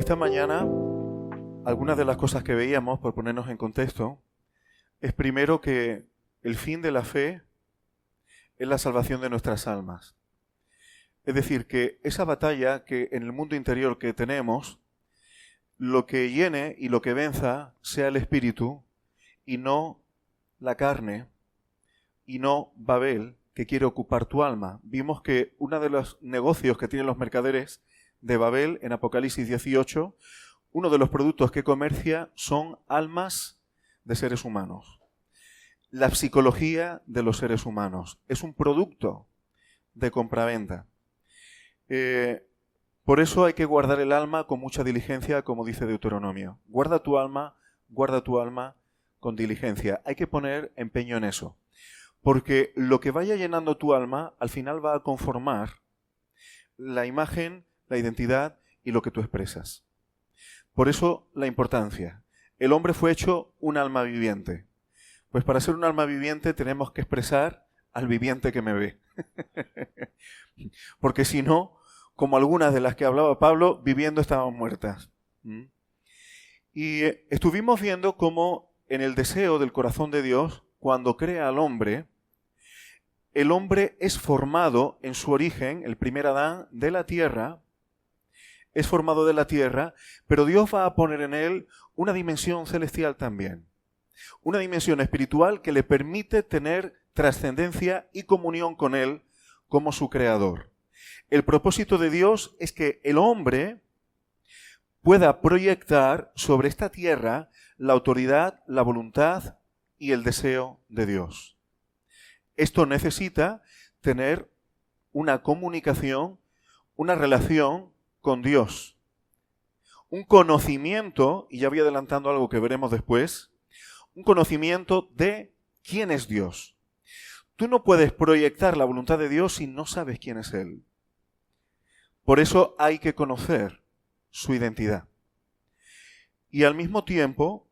Esta mañana, algunas de las cosas que veíamos, por ponernos en contexto, es primero que el fin de la fe es la salvación de nuestras almas. Es decir, que esa batalla que en el mundo interior que tenemos, lo que llene y lo que venza sea el espíritu y no la carne y no Babel, que quiere ocupar tu alma. Vimos que uno de los negocios que tienen los mercaderes de Babel en Apocalipsis 18, uno de los productos que comercia son almas de seres humanos. La psicología de los seres humanos es un producto de compraventa. Por eso hay que guardar el alma con mucha diligencia, como dice Deuteronomio. Guarda tu alma con diligencia. Hay que poner empeño en eso. Porque lo que vaya llenando tu alma, al final va a conformar la imagen, la identidad y lo que tú expresas. Por eso la importancia. El hombre fue hecho un alma viviente. Pues para ser un alma viviente tenemos que expresar al viviente que me ve. Porque si no, como algunas de las que hablaba Pablo, viviendo estaban muertas. Y estuvimos viendo cómo en el deseo del corazón de Dios, cuando crea al hombre, el hombre es formado en su origen, el primer Adán, de la tierra, es formado de la tierra, pero Dios va a poner en él una dimensión celestial también. Una dimensión espiritual que le permite tener trascendencia y comunión con él como su creador. El propósito de Dios es que el hombre pueda proyectar sobre esta tierra la autoridad, la voluntad y el deseo de Dios. Esto necesita tener una comunicación, una relación con Dios. Un conocimiento, y ya voy adelantando algo que veremos después, un conocimiento de quién es Dios. Tú no puedes proyectar la voluntad de Dios si no sabes quién es Él. Por eso hay que conocer su identidad. Y al mismo tiempo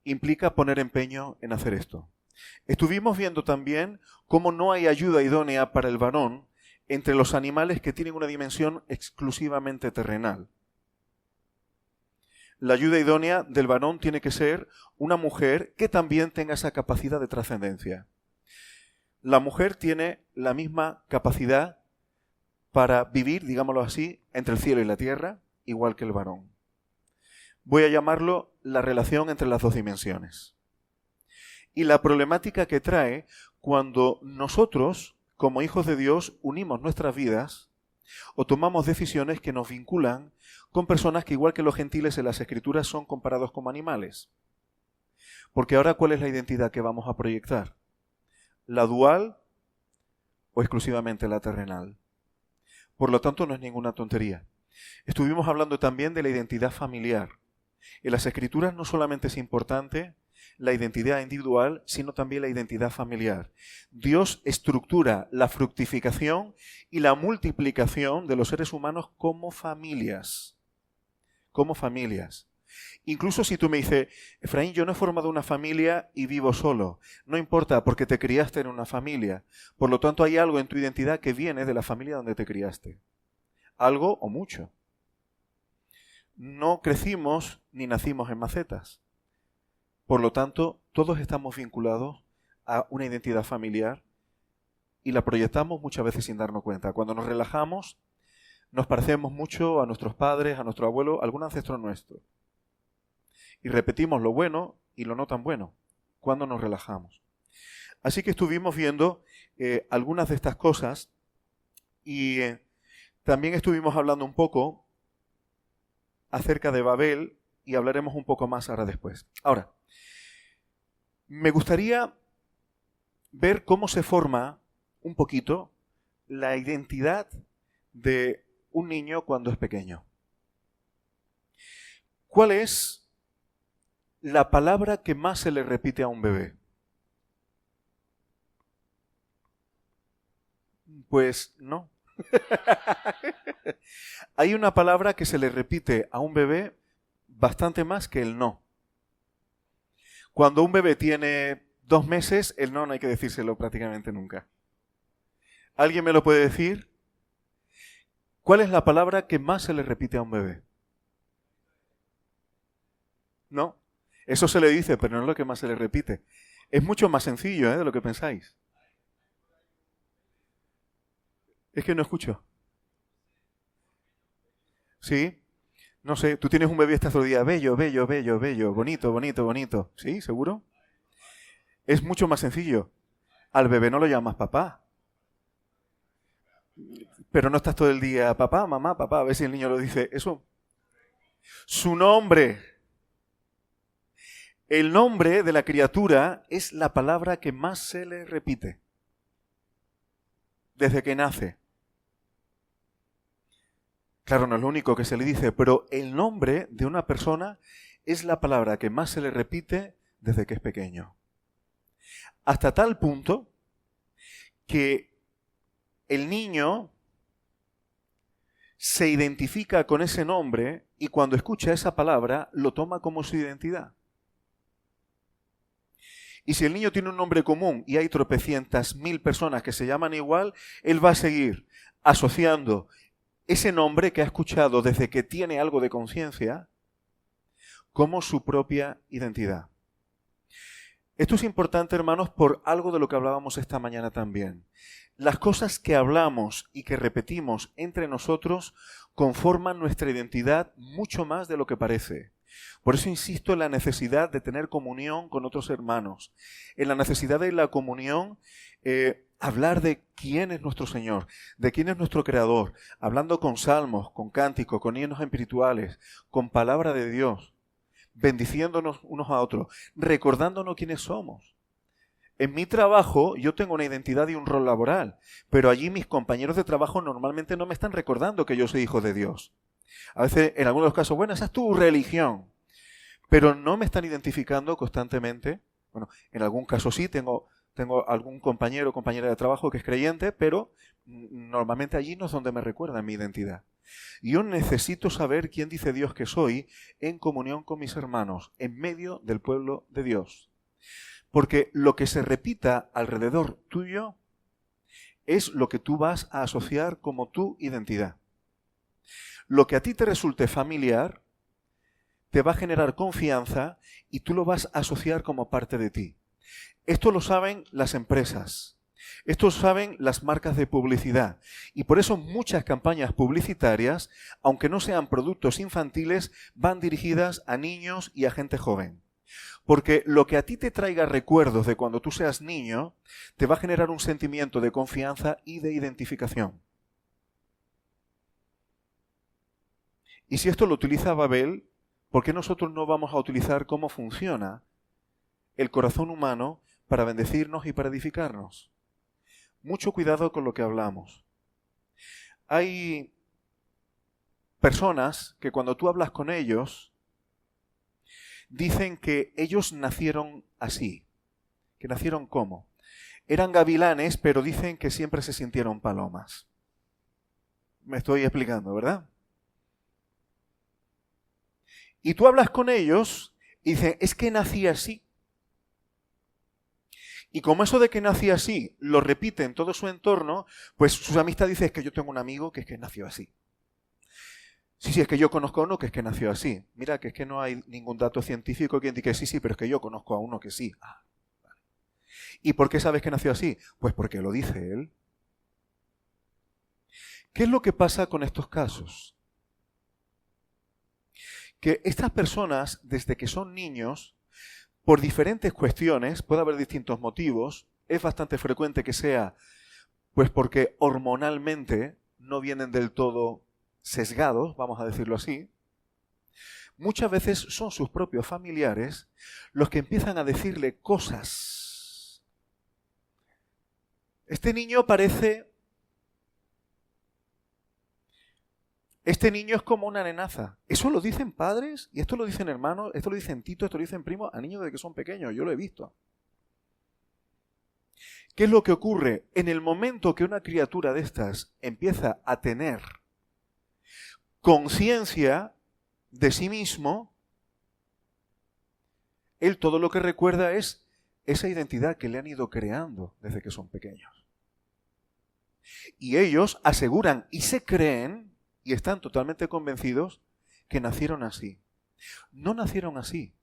implica poner empeño en hacer esto. Estuvimos viendo también cómo no hay ayuda idónea para el varón entre los animales que tienen una dimensión exclusivamente terrenal. La ayuda idónea del varón tiene que ser una mujer que también tenga esa capacidad de trascendencia. La mujer tiene la misma capacidad para vivir, digámoslo así, entre el cielo y la tierra, igual que el varón. Voy a llamarlo la relación entre las dos dimensiones. Y la problemática que trae cuando nosotros, como hijos de Dios, unimos nuestras vidas o tomamos decisiones que nos vinculan con personas que, igual que los gentiles en las Escrituras, son comparados como animales. Porque ahora, ¿cuál es la identidad que vamos a proyectar? ¿La dual o exclusivamente la terrenal? Por lo tanto, no es ninguna tontería. Estuvimos hablando también de la identidad familiar. En las Escrituras no solamente es importante la identidad individual, sino también la identidad familiar. Dios estructura la fructificación y la multiplicación de los seres humanos como familias. Como familias. Incluso si tú me dices, Efraín, yo no he formado una familia y vivo solo. No importa, porque te criaste en una familia. Por lo tanto, hay algo en tu identidad que viene de la familia donde te criaste. Algo o mucho. No crecimos ni nacimos en macetas. Por lo tanto, todos estamos vinculados a una identidad familiar y la proyectamos muchas veces sin darnos cuenta. Cuando nos relajamos, nos parecemos mucho a nuestros padres, a nuestro abuelo, a algún ancestro nuestro. Y repetimos lo bueno y lo no tan bueno cuando nos relajamos. Así que estuvimos viendo algunas de estas cosas y también estuvimos hablando un poco acerca de Babel y hablaremos un poco más ahora después. Ahora, me gustaría ver cómo se forma un poquito la identidad de un niño cuando es pequeño. ¿Cuál es la palabra que más se le repite a un bebé? Pues no. Hay una palabra que se le repite a un bebé bastante más que el no. Cuando un bebé tiene 2 meses, el no hay que decírselo prácticamente nunca. ¿Alguien me lo puede decir? ¿Cuál es la palabra que más se le repite a un bebé? No, eso se le dice, pero no es lo que más se le repite. Es mucho más sencillo, de lo que pensáis. Es que no escucho. ¿Sí? No sé, tú tienes un bebé este otro día, bello, bello, bello, bello, bonito, bonito, bonito. ¿Sí? ¿Seguro? Es mucho más sencillo. Al bebé no lo llamas papá. Pero no estás todo el día, papá, mamá, papá, a ver si el niño lo dice. Eso. Su nombre. El nombre de la criatura es la palabra que más se le repite. Desde que nace. Claro, no es lo único que se le dice, pero el nombre de una persona es la palabra que más se le repite desde que es pequeño. Hasta tal punto que el niño se identifica con ese nombre y cuando escucha esa palabra lo toma como su identidad. Y si el niño tiene un nombre común y hay tropecientas mil personas que se llaman igual, él va a seguir asociando ese nombre que ha escuchado desde que tiene algo de conciencia como su propia identidad. Esto es importante, hermanos, por algo de lo que hablábamos esta mañana también. Las cosas que hablamos y que repetimos entre nosotros conforman nuestra identidad mucho más de lo que parece. Por eso insisto en la necesidad de tener comunión con otros hermanos, en la necesidad de la comunión, hablar de quién es nuestro Señor, de quién es nuestro Creador, hablando con salmos, con cánticos, con himnos espirituales, con palabra de Dios, bendiciéndonos unos a otros, recordándonos quiénes somos. En mi trabajo yo tengo una identidad y un rol laboral, pero allí mis compañeros de trabajo normalmente no me están recordando que yo soy hijo de Dios. A veces, en algunos casos, bueno, esa es tu religión, pero no me están identificando constantemente. Bueno, en algún caso sí, tengo algún compañero o compañera de trabajo que es creyente, pero normalmente allí no es donde me recuerdan mi identidad. Yo necesito saber quién dice Dios que soy en comunión con mis hermanos, en medio del pueblo de Dios. Porque lo que se repita alrededor tuyo es lo que tú vas a asociar como tu identidad. Lo que a ti te resulte familiar te va a generar confianza y tú lo vas a asociar como parte de ti. Esto lo saben las empresas, esto lo saben las marcas de publicidad y por eso muchas campañas publicitarias, aunque no sean productos infantiles, van dirigidas a niños y a gente joven. Porque lo que a ti te traiga recuerdos de cuando tú seas niño, te va a generar un sentimiento de confianza y de identificación. Y si esto lo utiliza Babel, ¿por qué nosotros no vamos a utilizar cómo funciona el corazón humano para bendecirnos y para edificarnos? Mucho cuidado con lo que hablamos. Hay personas que cuando tú hablas con ellos, dicen que ellos nacieron así. ¿Que nacieron cómo? Eran gavilanes, pero dicen que siempre se sintieron palomas. Me estoy explicando, ¿verdad? Y tú hablas con ellos y dicen, es que nací así. Y como eso de que nací así lo repite en todo su entorno, pues sus amistades dicen, es que yo tengo un amigo que es que nació así. Sí, es que yo conozco a uno que es que nació así. Mira, que es que no hay ningún dato científico que indique sí, pero es que yo conozco a uno que sí. Ah, vale. ¿Y por qué sabes que nació así? Pues porque lo dice él. ¿Qué es lo que pasa con estos casos? Que estas personas, desde que son niños, por diferentes cuestiones, puede haber distintos motivos, es bastante frecuente que sea, pues porque hormonalmente no vienen del todo sesgados, vamos a decirlo así, muchas veces son sus propios familiares los que empiezan a decirle cosas. Este niño es como una nenaza. Eso lo dicen padres, y esto lo dicen hermanos, esto lo dicen titos, esto lo dicen primos, a niños desde que son pequeños, yo lo he visto. ¿Qué es lo que ocurre? En el momento que una criatura de estas empieza a tener conciencia de sí mismo, él todo lo que recuerda es esa identidad que le han ido creando desde que son pequeños. Y ellos aseguran y se creen y están totalmente convencidos que nacieron así. No nacieron así.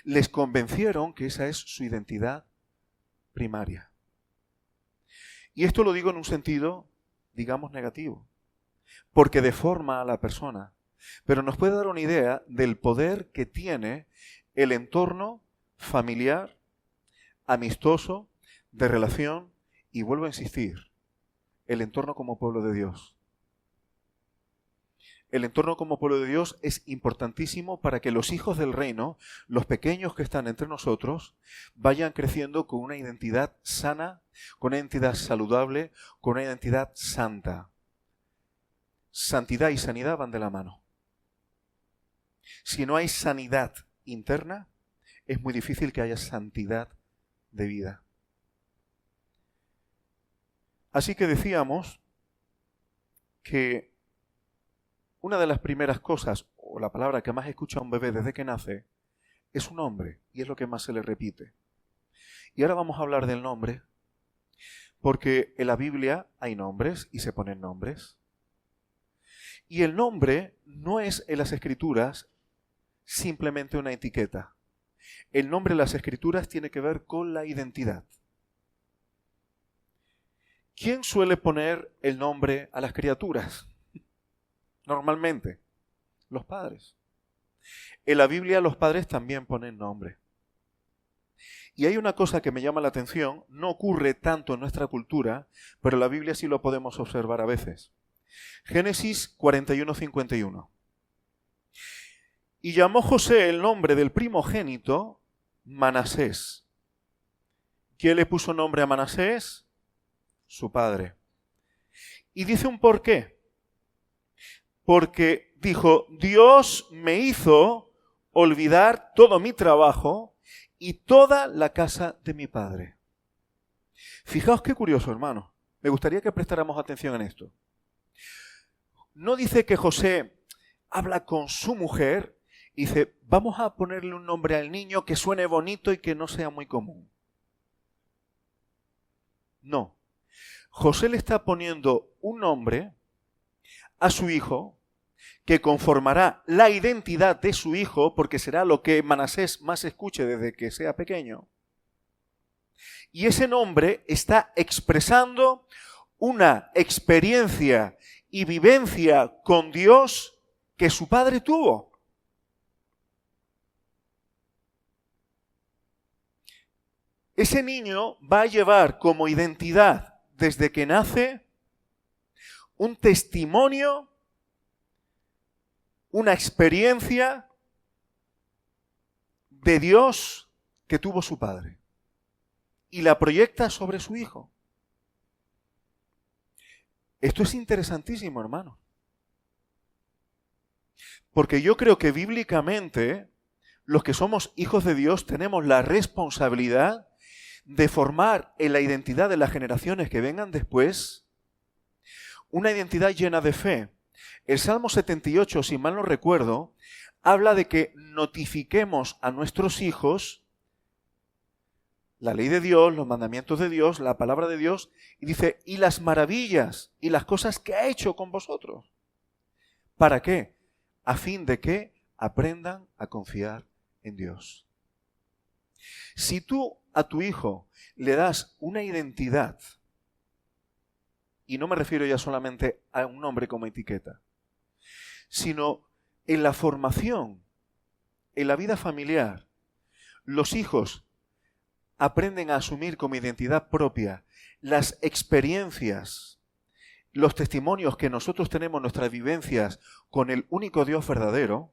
Les convencieron que esa es su identidad primaria. Y esto lo digo en un sentido, digamos, negativo, porque deforma a la persona, pero nos puede dar una idea del poder que tiene el entorno familiar, amistoso, de relación, y vuelvo a insistir, el entorno como pueblo de Dios. El entorno como pueblo de Dios es importantísimo para que los hijos del reino, los pequeños que están entre nosotros, vayan creciendo con una identidad sana, con una identidad saludable, con una identidad santa. Santidad y sanidad van de la mano. Si no hay sanidad interna, es muy difícil que haya santidad de vida. Así que decíamos que una de las primeras cosas, o la palabra que más escucha a un bebé desde que nace, es un nombre, y es lo que más se le repite. Y ahora vamos a hablar del nombre, porque en la Biblia hay nombres y se ponen nombres. Y el nombre no es en las Escrituras simplemente una etiqueta. El nombre en las Escrituras tiene que ver con la identidad. ¿Quién suele poner el nombre a las criaturas? Normalmente, los padres. En la Biblia los padres también ponen nombre. Y hay una cosa que me llama la atención, no ocurre tanto en nuestra cultura, pero en la Biblia sí lo podemos observar a veces. Génesis 41:51. Y llamó José el nombre del primogénito Manasés. ¿Quién le puso nombre a Manasés? Su padre. Y dice un por qué. Porque dijo, Dios me hizo olvidar todo mi trabajo y toda la casa de mi padre. Fijaos qué curioso, hermano. Me gustaría que prestáramos atención en esto. No dice que José habla con su mujer y dice, vamos a ponerle un nombre al niño que suene bonito y que no sea muy común. No. José le está poniendo un nombre a su hijo que conformará la identidad de su hijo, porque será lo que Manasés más escuche desde que sea pequeño. Y ese nombre está expresando una experiencia y vivencia con Dios que su padre tuvo. Ese niño va a llevar como identidad desde que nace un testimonio, una experiencia de Dios que tuvo su padre y la proyecta sobre su hijo. Esto es interesantísimo, hermano. Porque yo creo que bíblicamente los que somos hijos de Dios tenemos la responsabilidad de formar en la identidad de las generaciones que vengan después una identidad llena de fe. El Salmo 78, si mal no recuerdo, habla de que notifiquemos a nuestros hijos la ley de Dios, los mandamientos de Dios, la palabra de Dios, y dice, y las maravillas y las cosas que ha hecho con vosotros. ¿Para qué? A fin de que aprendan a confiar en Dios. Si tú a tu hijo le das una identidad, y no me refiero ya solamente a un nombre como etiqueta, sino en la formación, en la vida familiar, los hijos aprenden a asumir como identidad propia las experiencias, los testimonios que nosotros tenemos, nuestras vivencias con el único Dios verdadero.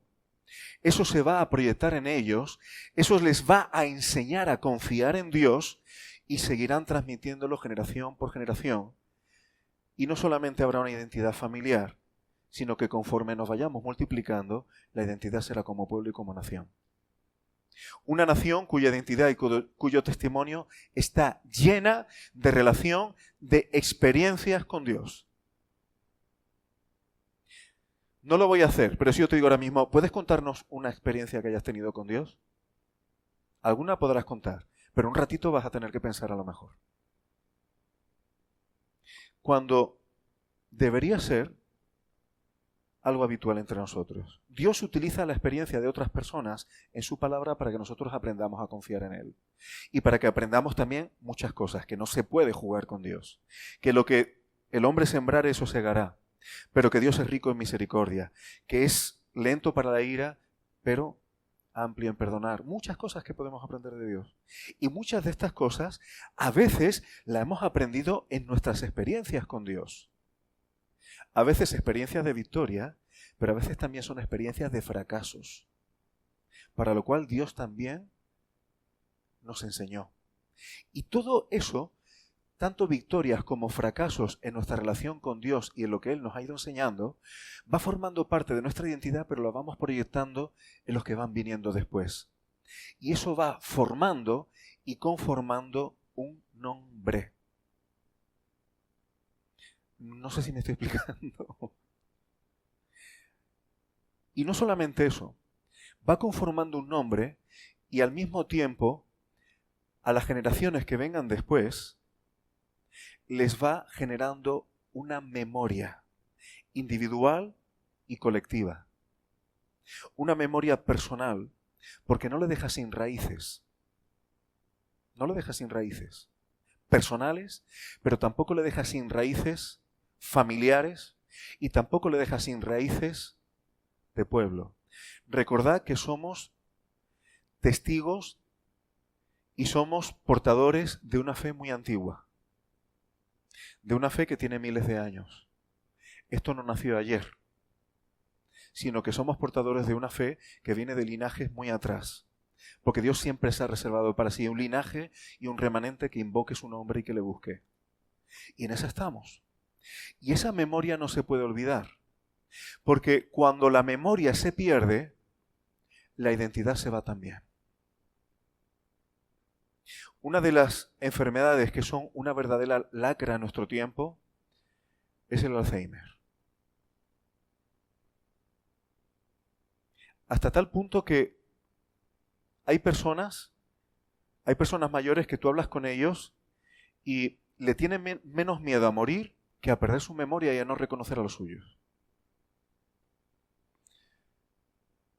Eso se va a proyectar en ellos, eso les va a enseñar a confiar en Dios y seguirán transmitiéndolo generación por generación. Y no solamente habrá una identidad familiar, sino que conforme nos vayamos multiplicando, la identidad será como pueblo y como nación. Una nación cuya identidad y cuyo testimonio está llena de relación, de experiencias con Dios. No lo voy a hacer, pero si yo te digo ahora mismo, ¿puedes contarnos una experiencia que hayas tenido con Dios? Alguna podrás contar, pero un ratito vas a tener que pensar a lo mejor. Cuando debería ser algo habitual entre nosotros. Dios utiliza la experiencia de otras personas en su palabra para que nosotros aprendamos a confiar en Él. Y para que aprendamos también muchas cosas, que no se puede jugar con Dios. Que lo que el hombre sembrare, eso segará. Pero que Dios es rico en misericordia. Que es lento para la ira, pero amplio en perdonar. Muchas cosas que podemos aprender de Dios. Y muchas de estas cosas, a veces, las hemos aprendido en nuestras experiencias con Dios. A veces experiencias de victoria, pero a veces también son experiencias de fracasos, para lo cual Dios también nos enseñó. Y todo eso, tanto victorias como fracasos en nuestra relación con Dios y en lo que Él nos ha ido enseñando, va formando parte de nuestra identidad, pero lo vamos proyectando en los que van viniendo después. Y eso va formando y conformando un nombre. No sé si me estoy explicando. Y no solamente eso, va conformando un nombre y al mismo tiempo a las generaciones que vengan después les va generando una memoria individual y colectiva. Una memoria personal, porque no le deja sin raíces. No le deja sin raíces personales, pero tampoco le deja sin raíces familiares y tampoco le deja sin raíces de pueblo. Recordad que somos testigos y somos portadores de una fe muy antigua, de una fe que tiene miles de años. Esto no nació ayer, sino que somos portadores de una fe que viene de linajes muy atrás, porque Dios siempre se ha reservado para sí un linaje y un remanente que invoque su nombre y que le busque. Y en esa estamos. Y esa memoria no se puede olvidar, porque cuando la memoria se pierde, la identidad se va también. Una de las enfermedades que son una verdadera lacra en nuestro tiempo es el Alzheimer. Hasta tal punto que hay personas mayores que tú hablas con ellos y le tienen menos miedo a morir que a perder su memoria y a no reconocer a los suyos.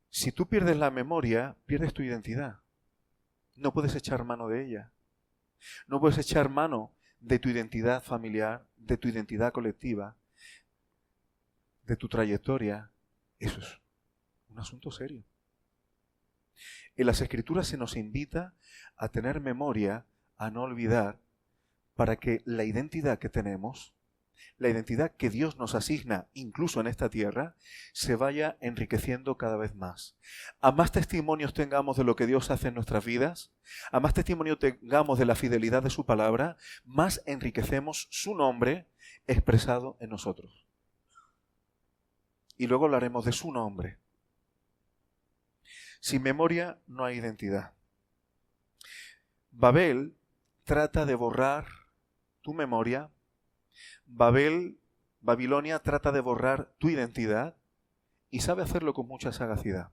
Si tú pierdes la memoria, pierdes tu identidad. No puedes echar mano de ella. No puedes echar mano de tu identidad familiar, de tu identidad colectiva, de tu trayectoria. Eso es un asunto serio. En las Escrituras se nos invita a tener memoria, a no olvidar, para que la identidad que tenemos, la identidad que Dios nos asigna incluso en esta tierra, se vaya enriqueciendo cada vez más. A más testimonios tengamos de lo que Dios hace en nuestras vidas, a más testimonio tengamos de la fidelidad de su palabra, más enriquecemos su nombre expresado en nosotros. Y luego hablaremos de su nombre. Sin memoria no hay identidad. Babel trata de borrar tu memoria. Babilonia trata de borrar tu identidad y sabe hacerlo con mucha sagacidad.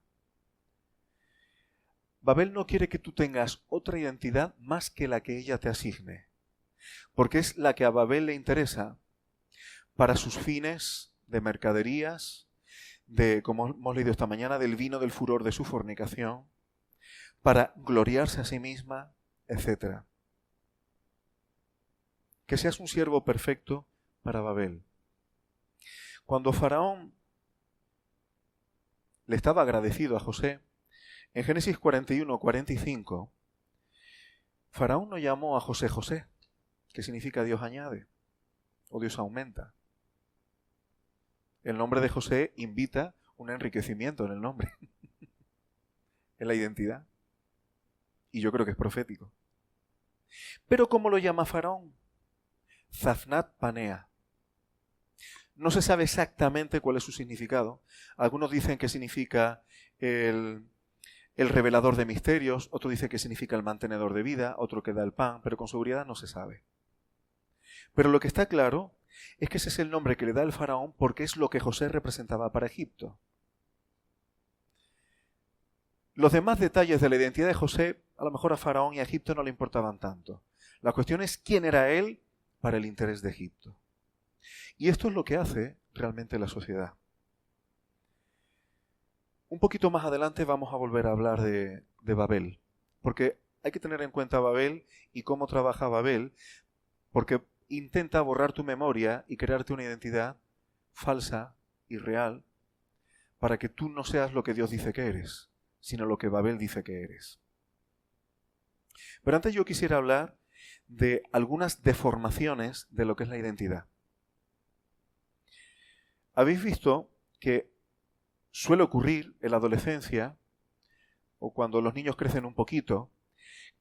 Babel no quiere que tú tengas otra identidad más que la que ella te asigne, porque es la que a Babel le interesa para sus fines de mercaderías, como hemos leído esta mañana, del vino del furor de su fornicación, para gloriarse a sí misma, etc. Que seas un siervo perfecto para Babel. Cuando Faraón le estaba agradecido a José, en Génesis 41-45, Faraón no llamó a José José, que significa Dios añade o Dios aumenta. El nombre de José invita un enriquecimiento en el nombre, en la identidad. Y yo creo que es profético. Pero ¿cómo lo llama Faraón? Zafnat Panea. No se sabe exactamente cuál es su significado. Algunos dicen que significa el revelador de misterios, otro dice que significa el mantenedor de vida, otro que da el pan, pero con seguridad no se sabe. Pero lo que está claro es que ese es el nombre que le da el faraón porque es lo que José representaba para Egipto. Los demás detalles de la identidad de José, a lo mejor a Faraón y a Egipto no le importaban tanto. La cuestión es quién era él para el interés de Egipto. Y esto es lo que hace realmente la sociedad. Un poquito más adelante vamos a volver a hablar de Babel, porque hay que tener en cuenta Babel y cómo trabaja Babel, porque intenta borrar tu memoria y crearte una identidad falsa, irreal, para que tú no seas lo que Dios dice que eres, sino lo que Babel dice que eres. Pero antes yo quisiera hablar de algunas deformaciones de lo que es la identidad. Habéis visto que suele ocurrir en la adolescencia, o cuando los niños crecen un poquito,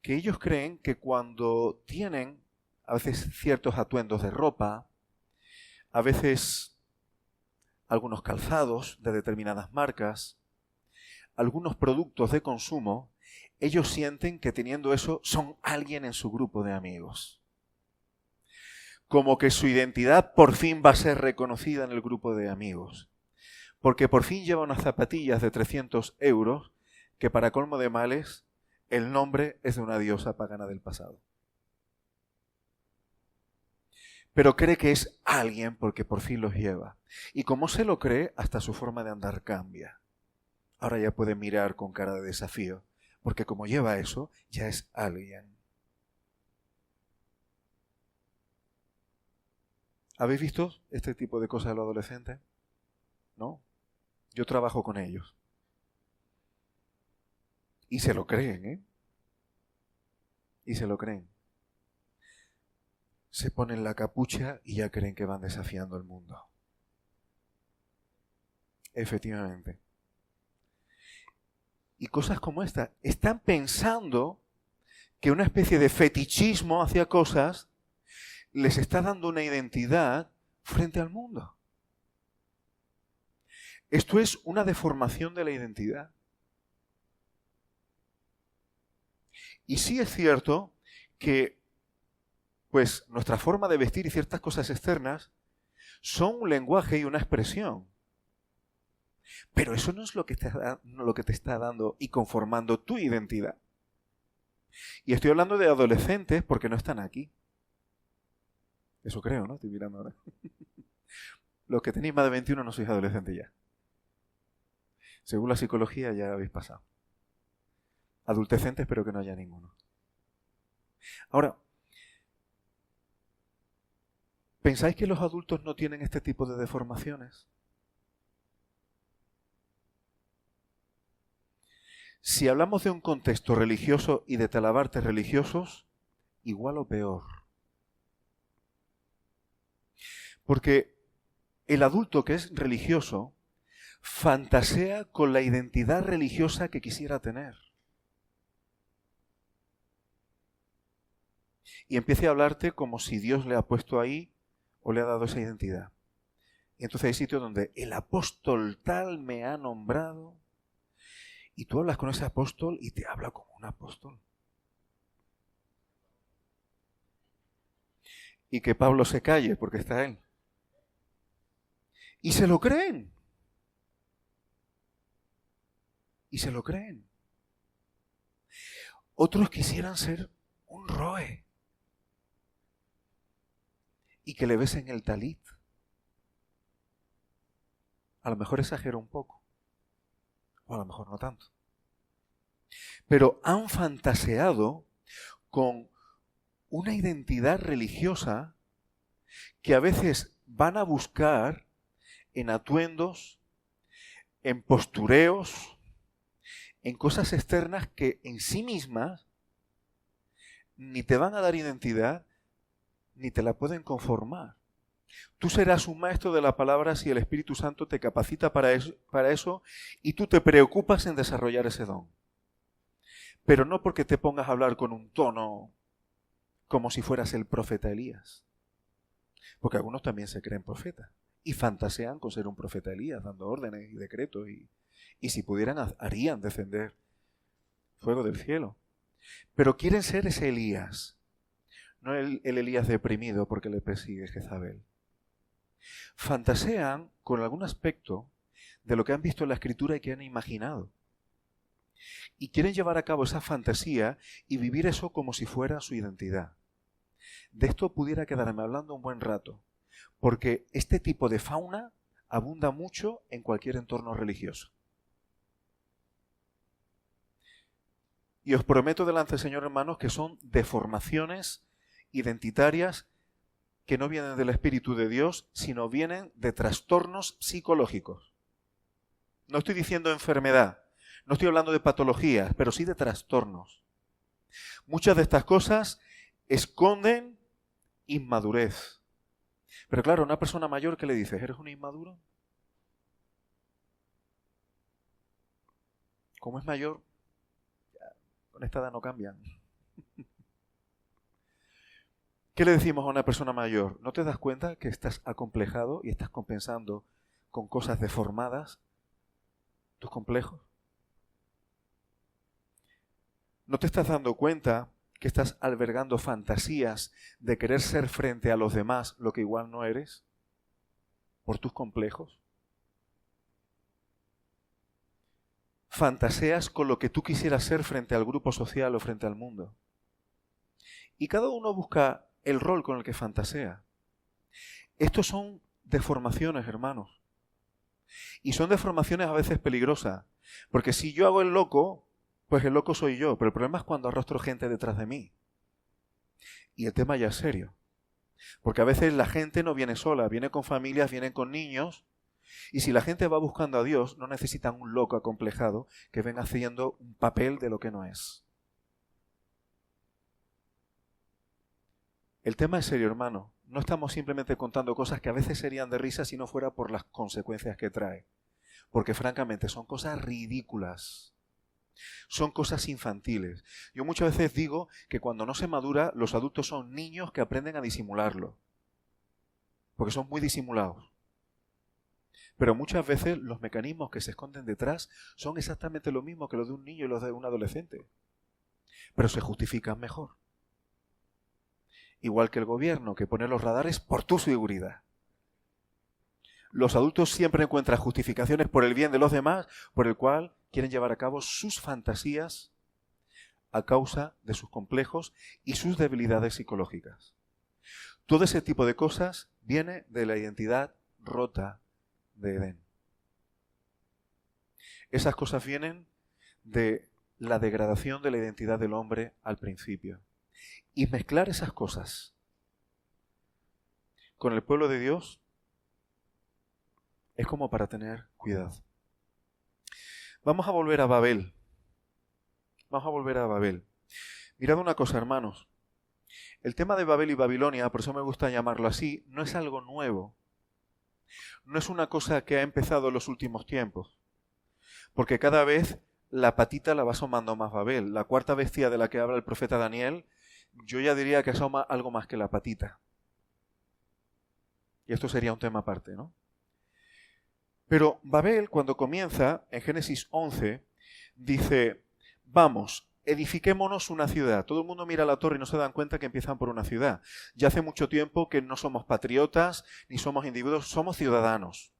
que ellos creen que cuando tienen a veces ciertos atuendos de ropa, a veces algunos calzados de determinadas marcas, algunos productos de consumo, ellos sienten que teniendo eso son alguien en su grupo de amigos. Como que su identidad por fin va a ser reconocida en el grupo de amigos. Porque por fin lleva unas zapatillas de 300 euros que para colmo de males el nombre es de una diosa pagana del pasado. Pero cree que es alguien porque por fin los lleva. Y como se lo cree, hasta su forma de andar cambia. Ahora ya puede mirar con cara de desafío, porque como lleva eso, ya es alguien. ¿Habéis visto este tipo de cosas de los adolescentes? ¿No? Yo trabajo con ellos. Y se lo creen, ¿eh? Y se lo creen. Se ponen la capucha y ya creen que van desafiando el mundo. Efectivamente. Y cosas como esta. Están pensando que una especie de fetichismo hacia cosas les está dando una identidad frente al mundo. Esto es una deformación de la identidad. Y sí es cierto que pues nuestra forma de vestir y ciertas cosas externas son un lenguaje y una expresión. Pero eso no es lo que te está dando y conformando tu identidad. Y estoy hablando de adolescentes porque no están aquí. Eso creo, ¿no? Estoy mirando ahora. Los que tenéis más de 21 no sois adolescentes ya. Según la psicología ya habéis pasado. Adultecentes espero que no haya ninguno. Ahora, ¿pensáis que los adultos no tienen este tipo de deformaciones? Si hablamos de un contexto religioso y de talabartes religiosos, igual o peor. Porque el adulto que es religioso fantasea con la identidad religiosa que quisiera tener. Y empieza a hablarte como si Dios le ha puesto ahí o le ha dado esa identidad. Y entonces hay sitios donde el apóstol tal me ha nombrado y tú hablas con ese apóstol y te habla como un apóstol. Y que Pablo se calle porque está él. Y se lo creen. Y se lo creen. Otros quisieran ser un roe. Y que le besen el talit. A lo mejor exagero un poco. O a lo mejor no tanto. Pero han fantaseado con una identidad religiosa que a veces van a buscar en atuendos, en postureos, en cosas externas que en sí mismas ni te van a dar identidad, ni te la pueden conformar. Tú serás un maestro de la palabra si el Espíritu Santo te capacita para eso y tú te preocupas en desarrollar ese don. Pero no porque te pongas a hablar con un tono como si fueras el profeta Elías. Porque algunos también se creen profetas y fantasean con ser un profeta Elías, dando órdenes y decretos y si pudieran harían descender fuego del cielo. Pero quieren ser ese Elías, no el Elías deprimido porque le persigue Jezabel. Fantasean con algún aspecto de lo que han visto en la Escritura y que han imaginado. Y quieren llevar a cabo esa fantasía y vivir eso como si fuera su identidad. De esto pudiera quedarme hablando un buen rato, porque este tipo de fauna abunda mucho en cualquier entorno religioso. Y os prometo delante del Señor, hermanos, que son deformaciones identitarias que no vienen del Espíritu de Dios, sino vienen de trastornos psicológicos. No estoy diciendo enfermedad, no estoy hablando de patologías, pero sí de trastornos. Muchas de estas cosas esconden inmadurez. Pero claro, una persona mayor, ¿qué le dices? ¿Eres un inmaduro? Como es mayor, con esta edad no cambian. ¿Qué le decimos a una persona mayor? ¿No te das cuenta que estás acomplejado y estás compensando con cosas deformadas tus complejos? ¿No te estás dando cuenta que estás albergando fantasías de querer ser frente a los demás lo que igual no eres por tus complejos? Fantaseas con lo que tú quisieras ser frente al grupo social o frente al mundo. Y cada uno busca el rol con el que fantasea. Estos son deformaciones, hermanos. Y son deformaciones a veces peligrosas. Porque si yo hago el loco, pues el loco soy yo. Pero el problema es cuando arrastro gente detrás de mí. Y el tema ya es serio. Porque a veces la gente no viene sola, viene con familias, viene con niños. Y si la gente va buscando a Dios, no necesitan un loco acomplejado que venga haciendo un papel de lo que no es. El tema es serio, hermano. No estamos simplemente contando cosas que a veces serían de risa si no fuera por las consecuencias que trae. Porque francamente son cosas ridículas. Son cosas infantiles. Yo muchas veces digo que cuando no se madura, los adultos son niños que aprenden a disimularlo. Porque son muy disimulados. Pero muchas veces los mecanismos que se esconden detrás son exactamente lo mismo que los de un niño y los de un adolescente. Pero se justifican mejor. Igual que el gobierno que pone los radares por tu seguridad. Los adultos siempre encuentran justificaciones por el bien de los demás, por el cual quieren llevar a cabo sus fantasías a causa de sus complejos y sus debilidades psicológicas. Todo ese tipo de cosas viene de la identidad rota de Edén. Esas cosas vienen de la degradación de la identidad del hombre al principio. Y mezclar esas cosas con el pueblo de Dios es como para tener cuidado. Vamos a volver a Babel. Vamos a volver a Babel. Mirad una cosa, hermanos. El tema de Babel y Babilonia, por eso me gusta llamarlo así, no es algo nuevo. No es una cosa que ha empezado en los últimos tiempos. Porque cada vez la patita la va asomando más Babel. La cuarta bestia de la que habla el profeta Daniel, yo ya diría que asoma algo más que la patita. Y esto sería un tema aparte, ¿no? Pero Babel, cuando comienza, en Génesis 11, dice, vamos, edifiquémonos una ciudad. Todo el mundo mira la torre y no se dan cuenta que empiezan por una ciudad. Ya hace mucho tiempo que no somos patriotas, ni somos individuos, somos ciudadanos.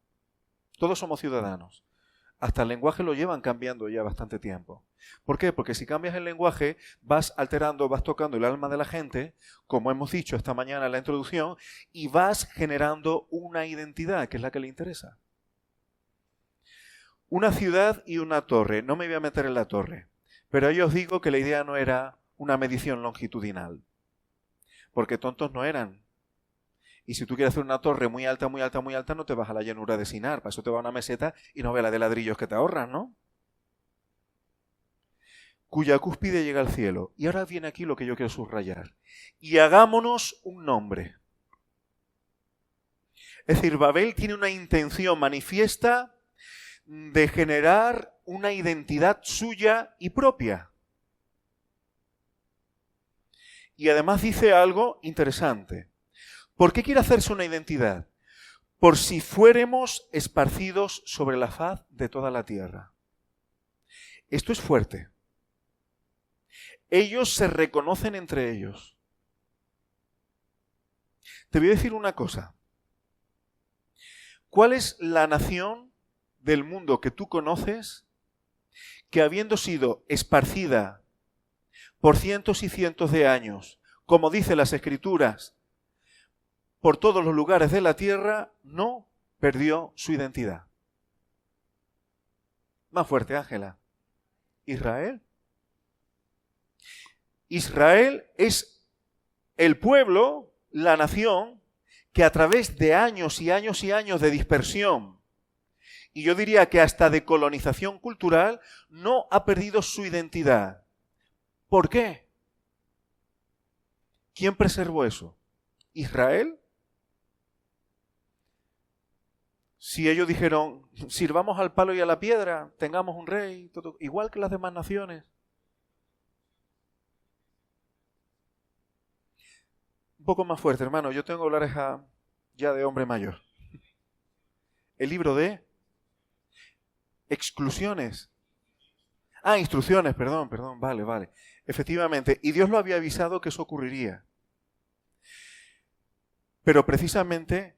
Todos somos ciudadanos. Hasta el lenguaje lo llevan cambiando ya bastante tiempo. ¿Por qué? Porque si cambias el lenguaje, vas alterando, vas tocando el alma de la gente, como hemos dicho esta mañana en la introducción, y vas generando una identidad, que es la que le interesa. Una ciudad y una torre. No me voy a meter en la torre, pero yo os digo que la idea no era una medición longitudinal, porque tontos no eran. Y si tú quieres hacer una torre muy alta, muy alta, muy alta, no te vas a la llanura de Sinar. Para eso te va a una meseta y no veas la de ladrillos que te ahorras, ¿no? Cuya cúspide llega al cielo. Y ahora viene aquí lo que yo quiero subrayar. Y hagámonos un nombre. Es decir, Babel tiene una intención manifiesta de generar una identidad suya y propia. Y además dice algo interesante. ¿Por qué quiere hacerse una identidad? Por si fuéramos esparcidos sobre la faz de toda la tierra. Esto es fuerte. Ellos se reconocen entre ellos. Te voy a decir una cosa. ¿Cuál es la nación del mundo que tú conoces que, habiendo sido esparcida por cientos y cientos de años, como dicen las Escrituras, por todos los lugares de la tierra, no perdió su identidad? Más fuerte, Ángela. Israel. Israel es el pueblo, la nación, que a través de años y años y años de dispersión, y yo diría que hasta de colonización cultural, no ha perdido su identidad. ¿Por qué? ¿Quién preservó eso? ¿Israel? Si ellos dijeron, sirvamos al palo y a la piedra, tengamos un rey, todo, igual que las demás naciones. Un poco más fuerte, hermano, yo tengo la oreja ya de hombre mayor. El libro de exclusiones. Instrucciones, perdón, vale. Efectivamente, y Dios lo había avisado que eso ocurriría. Pero precisamente,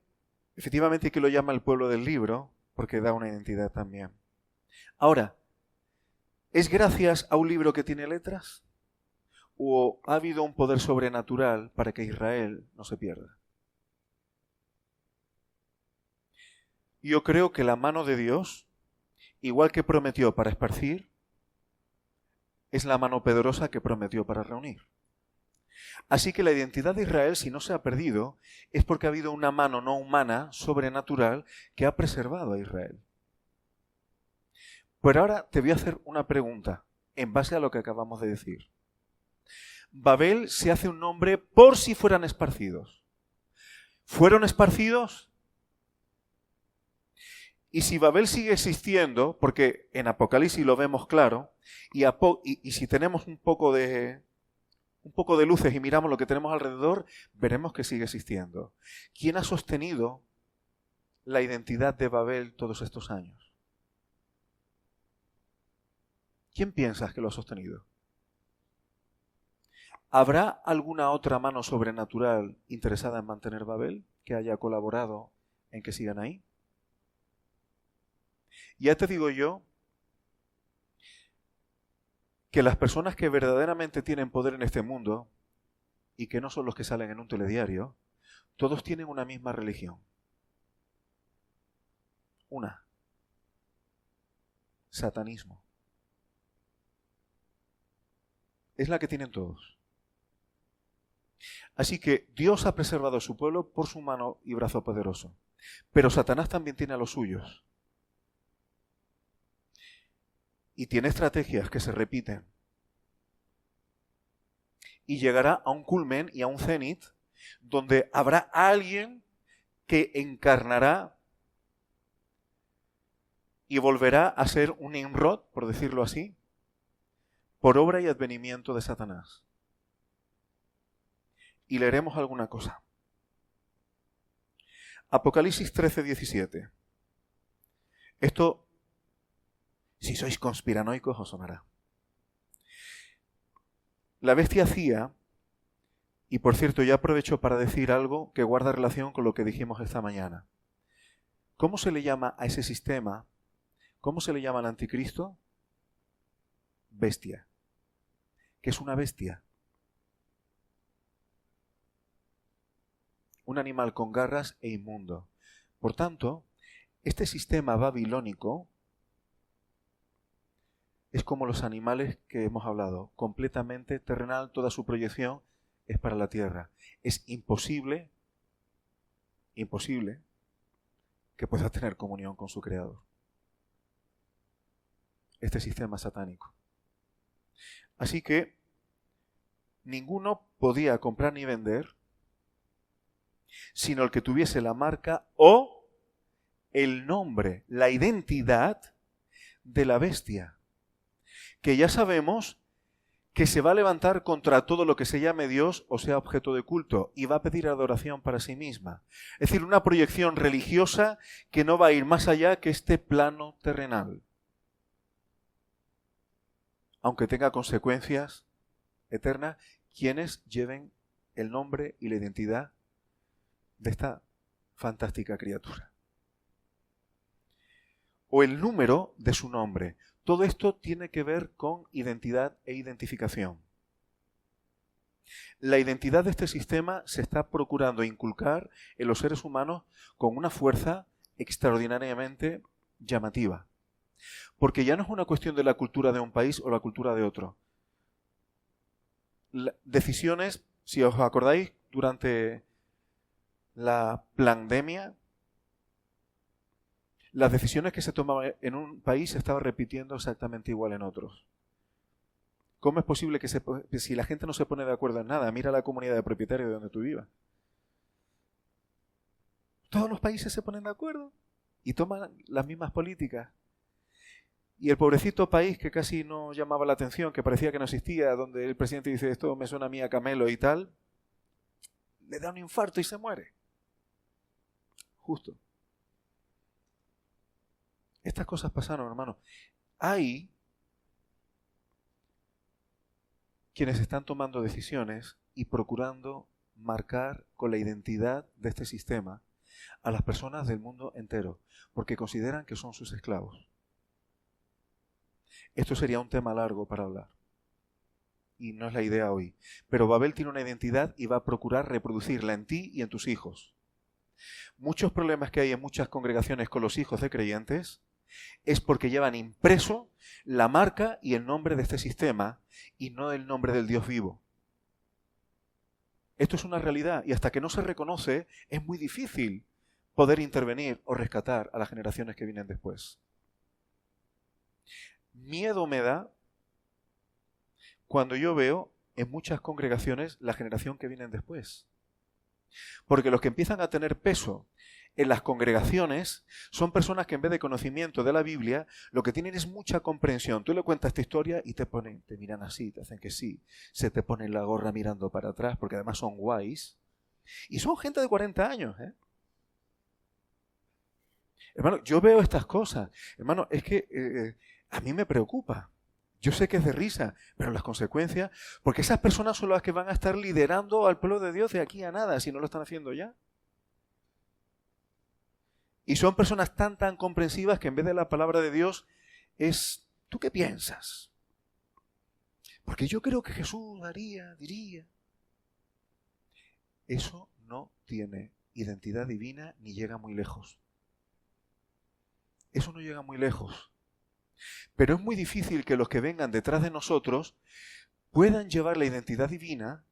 efectivamente que lo llama el pueblo del libro, porque da una identidad también. Ahora, ¿es gracias a un libro que tiene letras? ¿O ha habido un poder sobrenatural para que Israel no se pierda? Yo creo que la mano de Dios, igual que prometió para esparcir, es la mano poderosa que prometió para reunir. Así que la identidad de Israel, si no se ha perdido, es porque ha habido una mano no humana, sobrenatural, que ha preservado a Israel. Pero ahora te voy a hacer una pregunta, en base a lo que acabamos de decir. Babel se hace un nombre por si fueran esparcidos. ¿Fueron esparcidos? Y si Babel sigue existiendo, porque en Apocalipsis lo vemos claro, y si tenemos un poco de luces y miramos lo que tenemos alrededor, veremos que sigue existiendo. ¿Quién ha sostenido la identidad de Babel todos estos años? ¿Quién piensas que lo ha sostenido? ¿Habrá alguna otra mano sobrenatural interesada en mantener Babel que haya colaborado en que sigan ahí? Ya te digo yo que las personas que verdaderamente tienen poder en este mundo, y que no son los que salen en un telediario, todos tienen una misma religión. Una. Satanismo. Es la que tienen todos. Así que Dios ha preservado a su pueblo por su mano y brazo poderoso. Pero Satanás también tiene a los suyos. Y tiene estrategias que se repiten. Y llegará a un culmen y a un cenit donde habrá alguien que encarnará y volverá a ser un Nimrod, por decirlo así, por obra y advenimiento de Satanás. Y leeremos alguna cosa. Apocalipsis 13:17. Esto, si sois conspiranoicos, os sonará. La bestia hacía, y por cierto ya aprovecho para decir algo que guarda relación con lo que dijimos esta mañana. ¿Cómo se le llama a ese sistema? ¿Cómo se le llama al anticristo? Bestia. ¿Qué es una bestia? Un animal con garras e inmundo. Por tanto, este sistema babilónico es como los animales que hemos hablado, completamente terrenal, toda su proyección es para la tierra. Es imposible que pueda tener comunión con su creador. Este sistema satánico. Así que ninguno podía comprar ni vender, sino el que tuviese la marca o el nombre, la identidad de la bestia, que ya sabemos que se va a levantar contra todo lo que se llame Dios o sea objeto de culto y va a pedir adoración para sí misma. Es decir, una proyección religiosa que no va a ir más allá que este plano terrenal, aunque tenga consecuencias eternas, quienes lleven el nombre y la identidad de esta fantástica criatura. O el número de su nombre. Todo esto tiene que ver con identidad e identificación. La identidad de este sistema se está procurando inculcar en los seres humanos con una fuerza extraordinariamente llamativa. Porque ya no es una cuestión de la cultura de un país o la cultura de otro. decisiones, si os acordáis, durante la pandemia, las decisiones que se tomaban en un país se estaban repitiendo exactamente igual en otros. ¿Cómo es posible que si la gente no se pone de acuerdo en nada, mira la comunidad de propietarios de donde tú vivas? Todos los países se ponen de acuerdo y toman las mismas políticas. Y el pobrecito país que casi no llamaba la atención, que parecía que no existía, donde el presidente dice esto me suena a mí a Camelo y tal, le da un infarto y se muere. Justo. Estas cosas pasaron, hermano. Hay quienes están tomando decisiones y procurando marcar con la identidad de este sistema a las personas del mundo entero, porque consideran que son sus esclavos. Esto sería un tema largo para hablar, y no es la idea hoy. Pero Babel tiene una identidad y va a procurar reproducirla en ti y en tus hijos. Muchos problemas que hay en muchas congregaciones con los hijos de creyentes es porque llevan impreso la marca y el nombre de este sistema y no el nombre del Dios vivo. Esto es una realidad y hasta que no se reconoce es muy difícil poder intervenir o rescatar a las generaciones que vienen después. Miedo me da cuando yo veo en muchas congregaciones la generación que vienen después. Porque los que empiezan a tener peso en las congregaciones son personas que en vez de conocimiento de la Biblia, lo que tienen es mucha comprensión. Tú le cuentas esta historia y te miran así, te hacen que sí, se te ponen la gorra mirando para atrás, porque además son guays. Y son gente de 40 años, ¿eh? Hermano, yo veo estas cosas. Hermano, es que a mí me preocupa. Yo sé que es de risa, pero las consecuencias, porque esas personas son las que van a estar liderando al pueblo de Dios de aquí a nada, si no lo están haciendo ya. Y son personas tan comprensivas que en vez de la palabra de Dios es, ¿tú qué piensas? Porque yo creo que Jesús diría. Eso no tiene identidad divina ni llega muy lejos. Eso no llega muy lejos. Pero es muy difícil que los que vengan detrás de nosotros puedan llevar la identidad divina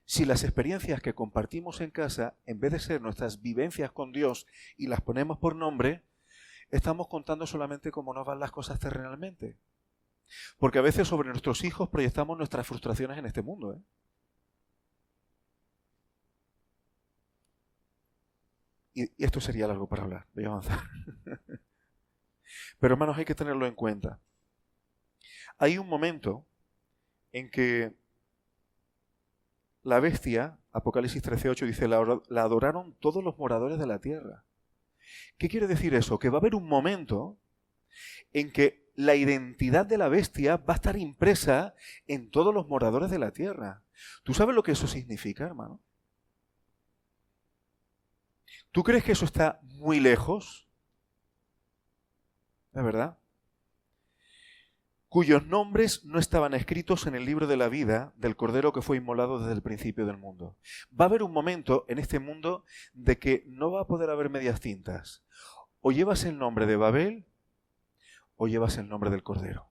si las experiencias que compartimos en casa, en vez de ser nuestras vivencias con Dios y las ponemos por nombre, estamos contando solamente cómo nos van las cosas terrenalmente. Porque a veces sobre nuestros hijos proyectamos nuestras frustraciones en este mundo, ¿eh? Y esto sería largo para hablar, voy a avanzar. Pero hermanos, hay que tenerlo en cuenta. Hay un momento en que la bestia, Apocalipsis 13:8 dice, la adoraron todos los moradores de la tierra. ¿Qué quiere decir eso? Que va a haber un momento en que la identidad de la bestia va a estar impresa en todos los moradores de la tierra. ¿Tú sabes lo que eso significa, hermano? ¿Tú crees que eso está muy lejos? ¿Es verdad? Cuyos nombres no estaban escritos en el libro de la vida del Cordero que fue inmolado desde el principio del mundo. Va a haber un momento en este mundo de que no va a poder haber medias tintas. O llevas el nombre de Babel o llevas el nombre del Cordero.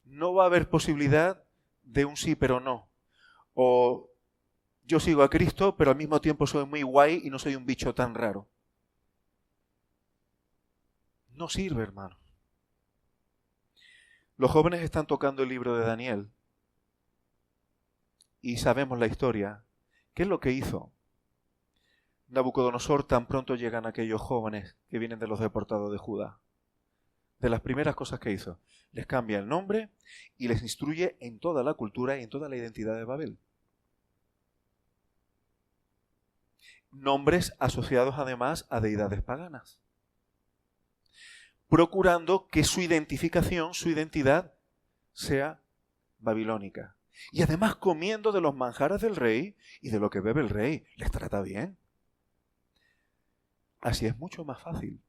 No va a haber posibilidad de un sí pero no. O yo sigo a Cristo pero al mismo tiempo soy muy guay y no soy un bicho tan raro. No sirve, hermano. Los jóvenes están tocando el libro de Daniel y sabemos la historia. ¿Qué es lo que hizo Nabucodonosor tan pronto llegan aquellos jóvenes que vienen de los deportados de Judá? De las primeras cosas que hizo, les cambia el nombre y les instruye en toda la cultura y en toda la identidad de Babel. Nombres asociados además a deidades paganas, procurando que su identificación, su identidad, sea babilónica. Y además comiendo de los manjares del rey y de lo que bebe el rey. Les trata bien. Así es mucho más fácil.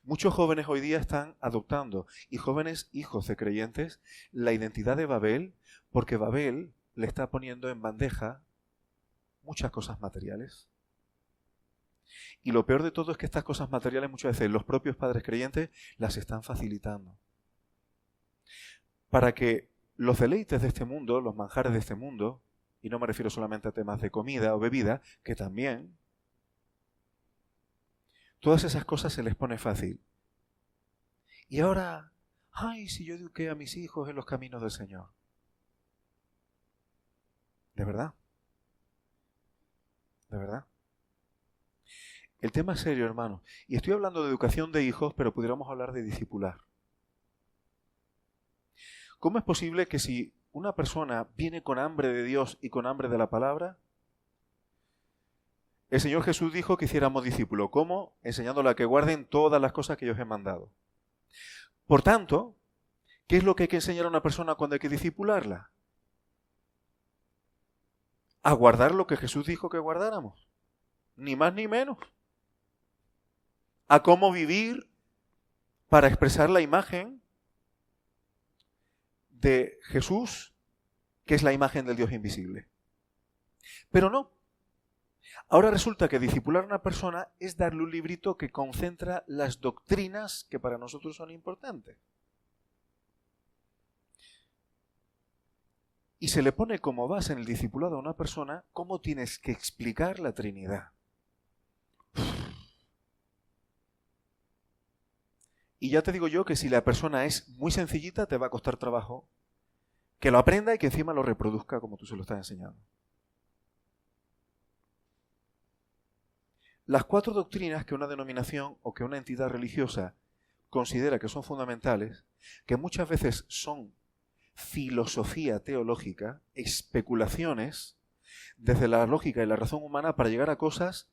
Muchos jóvenes hoy día están adoptando, y jóvenes hijos de creyentes, la identidad de Babel, porque Babel le está poniendo en bandeja muchas cosas materiales. Y lo peor de todo es que estas cosas materiales muchas veces los propios padres creyentes las están facilitando. para que los deleites de este mundo, los manjares de este mundo, y no me refiero solamente a temas de comida o bebida, que también, todas esas cosas se les pone fácil. Y ahora, ay, si yo eduqué a mis hijos en los caminos del Señor. ¿De verdad? ¿De verdad? El tema es serio, hermano. Y estoy hablando de educación de hijos, pero pudiéramos hablar de discipular. ¿Cómo es posible que si una persona viene con hambre de Dios y con hambre de la palabra, el Señor Jesús dijo que hiciéramos discípulo? ¿Cómo? Enseñándole a que guarden todas las cosas que yo os he mandado. Por tanto, ¿qué es lo que hay que enseñar a una persona cuando hay que discipularla? A guardar lo que Jesús dijo que guardáramos. Ni más ni menos. A cómo vivir para expresar la imagen de Jesús, que es la imagen del Dios invisible. Pero no. Ahora resulta que discipular a una persona es darle un librito que concentra las doctrinas que para nosotros son importantes. Y se le pone como base en el discipulado a una persona cómo tienes que explicar la Trinidad. Y ya te digo yo que si la persona es muy sencillita, te va a costar trabajo que lo aprenda y que encima lo reproduzca como tú se lo estás enseñando. Las 4 doctrinas que una denominación o que una entidad religiosa considera que son fundamentales, que muchas veces son filosofía teológica, especulaciones desde la lógica y la razón humana para llegar a cosas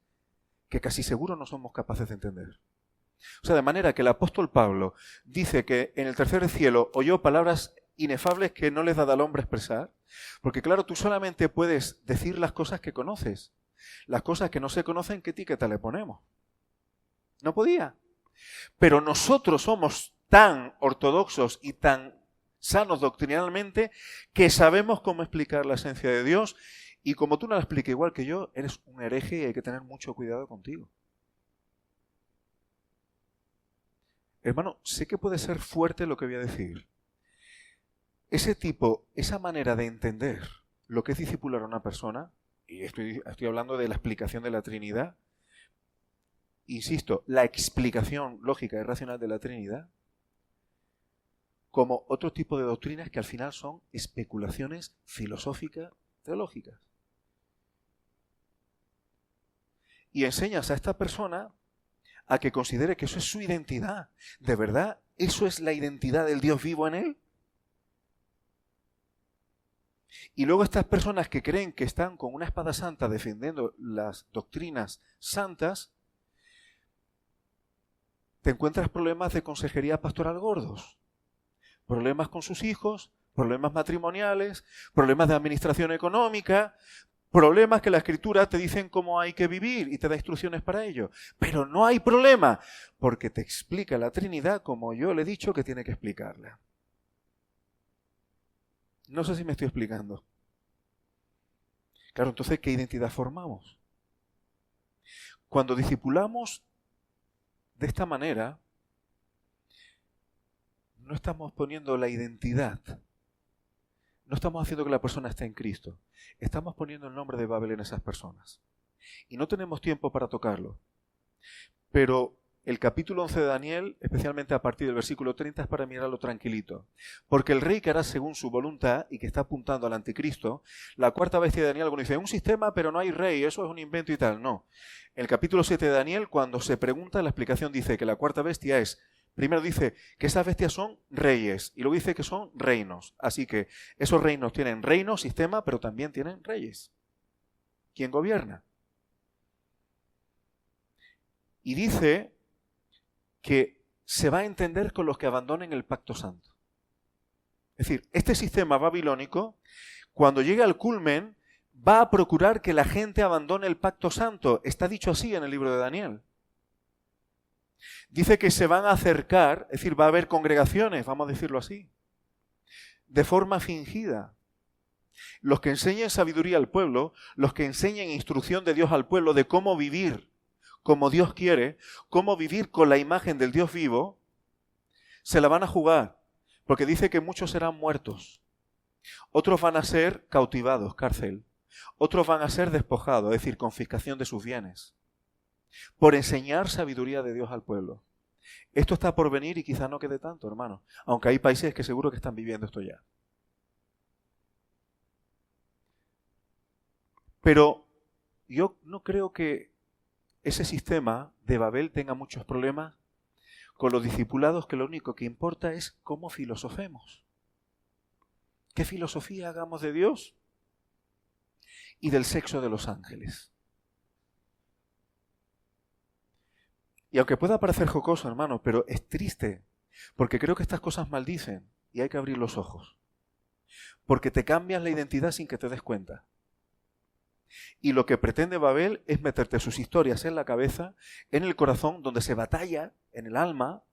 que casi seguro no somos capaces de entender. O sea, de manera que el apóstol Pablo dice que en el tercer cielo oyó palabras inefables que no les da al hombre expresar, porque claro, tú solamente puedes decir las cosas que conoces. Las cosas que no se conocen, ¿qué etiqueta le ponemos? No podía. Pero nosotros somos tan ortodoxos y tan sanos doctrinalmente que sabemos cómo explicar la esencia de Dios, y como tú no la expliques igual que yo, eres un hereje y hay que tener mucho cuidado contigo. Hermano, sé que puede ser fuerte lo que voy a decir. Esa manera de entender lo que es discipular a una persona, y estoy hablando de la explicación de la Trinidad, insisto, la explicación lógica y racional de la Trinidad, como otro tipo de doctrinas que al final son especulaciones filosóficas, teológicas. Y enseñas a esta persona a que considere que eso es su identidad. ¿De verdad eso es la identidad del Dios vivo en él? Y luego estas personas que creen que están con una espada santa defendiendo las doctrinas santas, te encuentras problemas de consejería pastoral gordos. Problemas con sus hijos, problemas matrimoniales, problemas de administración económica, problemas que la Escritura te dicen cómo hay que vivir y te da instrucciones para ello. Pero no hay problema, porque te explica la Trinidad como yo le he dicho que tiene que explicarla. No sé si me estoy explicando. Claro, entonces, ¿qué identidad formamos? Cuando discipulamos de esta manera, no estamos poniendo la identidad. No estamos haciendo que la persona esté en Cristo. Estamos poniendo el nombre de Babel en esas personas. Y no tenemos tiempo para tocarlo. Pero el capítulo 11 de Daniel, especialmente a partir del versículo 30, es para mirarlo tranquilito. Porque el rey que hará según su voluntad y que está apuntando al anticristo, la cuarta bestia de Daniel, algunos dicen, un sistema pero no hay rey, eso es un invento y tal. No. En el capítulo 7 de Daniel, cuando se pregunta, la explicación dice que la cuarta bestia es, primero dice que esas bestias son reyes y luego dice que son reinos. Así que esos reinos tienen reino, sistema, pero también tienen reyes. ¿Quién gobierna? Y dice que se va a entender con los que abandonen el pacto santo. Es decir, este sistema babilónico, cuando llegue al culmen, va a procurar que la gente abandone el pacto santo. Está dicho así en el libro de Daniel. Dice que se van a acercar, es decir, va a haber congregaciones, vamos a decirlo así, de forma fingida. Los que enseñen sabiduría al pueblo, los que enseñen instrucción de Dios al pueblo de cómo vivir como Dios quiere, cómo vivir con la imagen del Dios vivo, se la van a jugar. Porque dice que muchos serán muertos, otros van a ser cautivados, cárcel, otros van a ser despojados, es decir, confiscación de sus bienes, por enseñar sabiduría de Dios al pueblo. Esto está por venir y quizá no quede tanto, hermano, aunque hay países que seguro que están viviendo esto ya. Pero yo no creo que ese sistema de Babel tenga muchos problemas con los discipulados, que lo único que importa es cómo filosofemos. ¿Qué filosofía hagamos de Dios y del sexo de los ángeles? Y aunque pueda parecer jocoso, hermano, pero es triste, porque creo que estas cosas maldicen y hay que abrir los ojos. Porque te cambias la identidad sin que te des cuenta. Y lo que pretende Babel es meterte sus historias en la cabeza, en el corazón, donde se batalla, en el alma,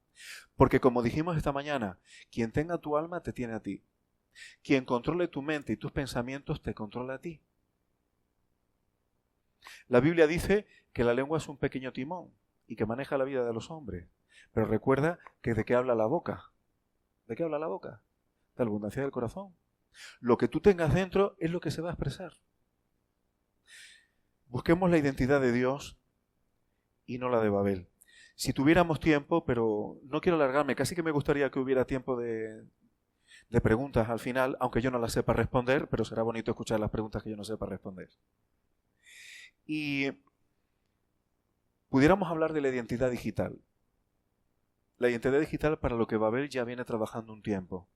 porque como dijimos esta mañana, quien tenga tu alma te tiene a ti. Quien controle tu mente y tus pensamientos te controla a ti. La Biblia dice que la lengua es un pequeño timón y que maneja la vida de los hombres. Pero recuerda que ¿de qué habla la boca? ¿De qué habla la boca? De la abundancia del corazón. Lo que tú tengas dentro es lo que se va a expresar. Busquemos la identidad de Dios y no la de Babel. Si tuviéramos tiempo, pero no quiero alargarme, casi que me gustaría que hubiera tiempo de preguntas al final, aunque yo no las sepa responder, pero será bonito escuchar las preguntas que yo no sepa responder. Y pudiéramos hablar de la identidad digital. La identidad digital para lo que Babel ya viene trabajando un tiempo.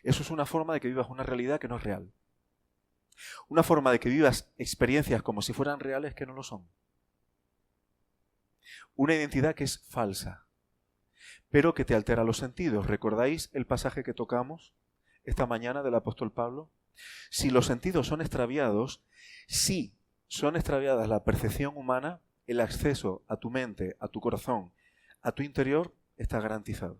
Eso es una forma de que vivas una realidad que no es real. Una forma de que vivas experiencias como si fueran reales que no lo son. Una identidad que es falsa, pero que te altera los sentidos. ¿Recordáis el pasaje que tocamos esta mañana del apóstol Pablo? Si los sentidos son extraviados, sí son extraviadas la percepción humana, el acceso a tu mente, a tu corazón, a tu interior está garantizado.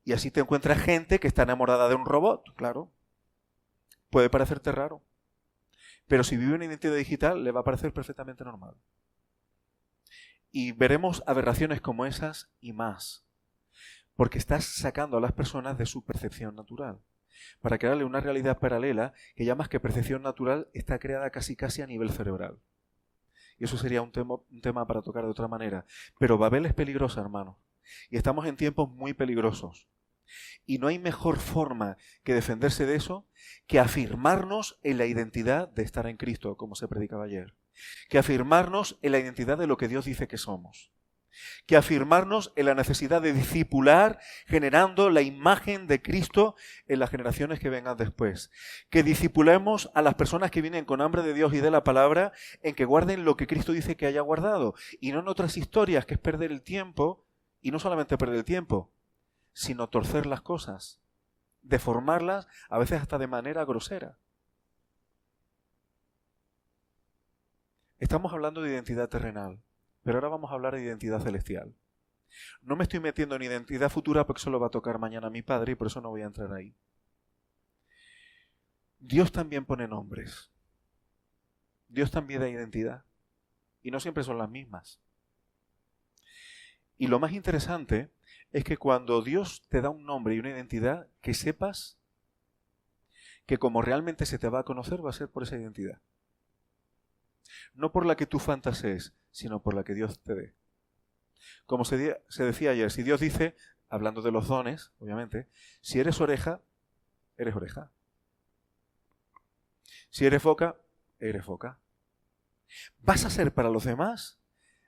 Y así te encuentras gente que está enamorada de un robot, claro. Puede parecerte raro, pero si vive una identidad digital le va a parecer perfectamente normal. Y veremos aberraciones como esas y más, porque estás sacando a las personas de su percepción natural, para crearle una realidad paralela que ya más que percepción natural está creada casi a nivel cerebral. Y eso sería un tema para tocar de otra manera. Pero Babel es peligrosa, hermano, y estamos en tiempos muy peligrosos. Y no hay mejor forma que defenderse de eso que afirmarnos en la identidad de estar en Cristo, como se predicaba ayer. Que afirmarnos en la identidad de lo que Dios dice que somos. Que afirmarnos en la necesidad de discipular, generando la imagen de Cristo en las generaciones que vengan después. Que discipulemos a las personas que vienen con hambre de Dios y de la palabra, en que guarden lo que Cristo dice que haya guardado. Y no en otras historias, que es perder el tiempo, y no solamente perder el tiempo, sino torcer las cosas, deformarlas, a veces hasta de manera grosera. Estamos hablando de identidad terrenal, pero ahora vamos a hablar de identidad celestial. No me estoy metiendo en identidad futura porque eso lo va a tocar mañana mi padre y por eso no voy a entrar ahí. Dios también pone nombres. Dios también da identidad. Y no siempre son las mismas. Y lo más interesante es que cuando Dios te da un nombre y una identidad, que sepas que como realmente se te va a conocer va a ser por esa identidad. No por la que tú fantasees, sino por la que Dios te dé. Como se decía ayer, si Dios dice, hablando de los dones, obviamente, si eres oreja, eres oreja. Si eres boca, eres boca. Vas a ser para los demás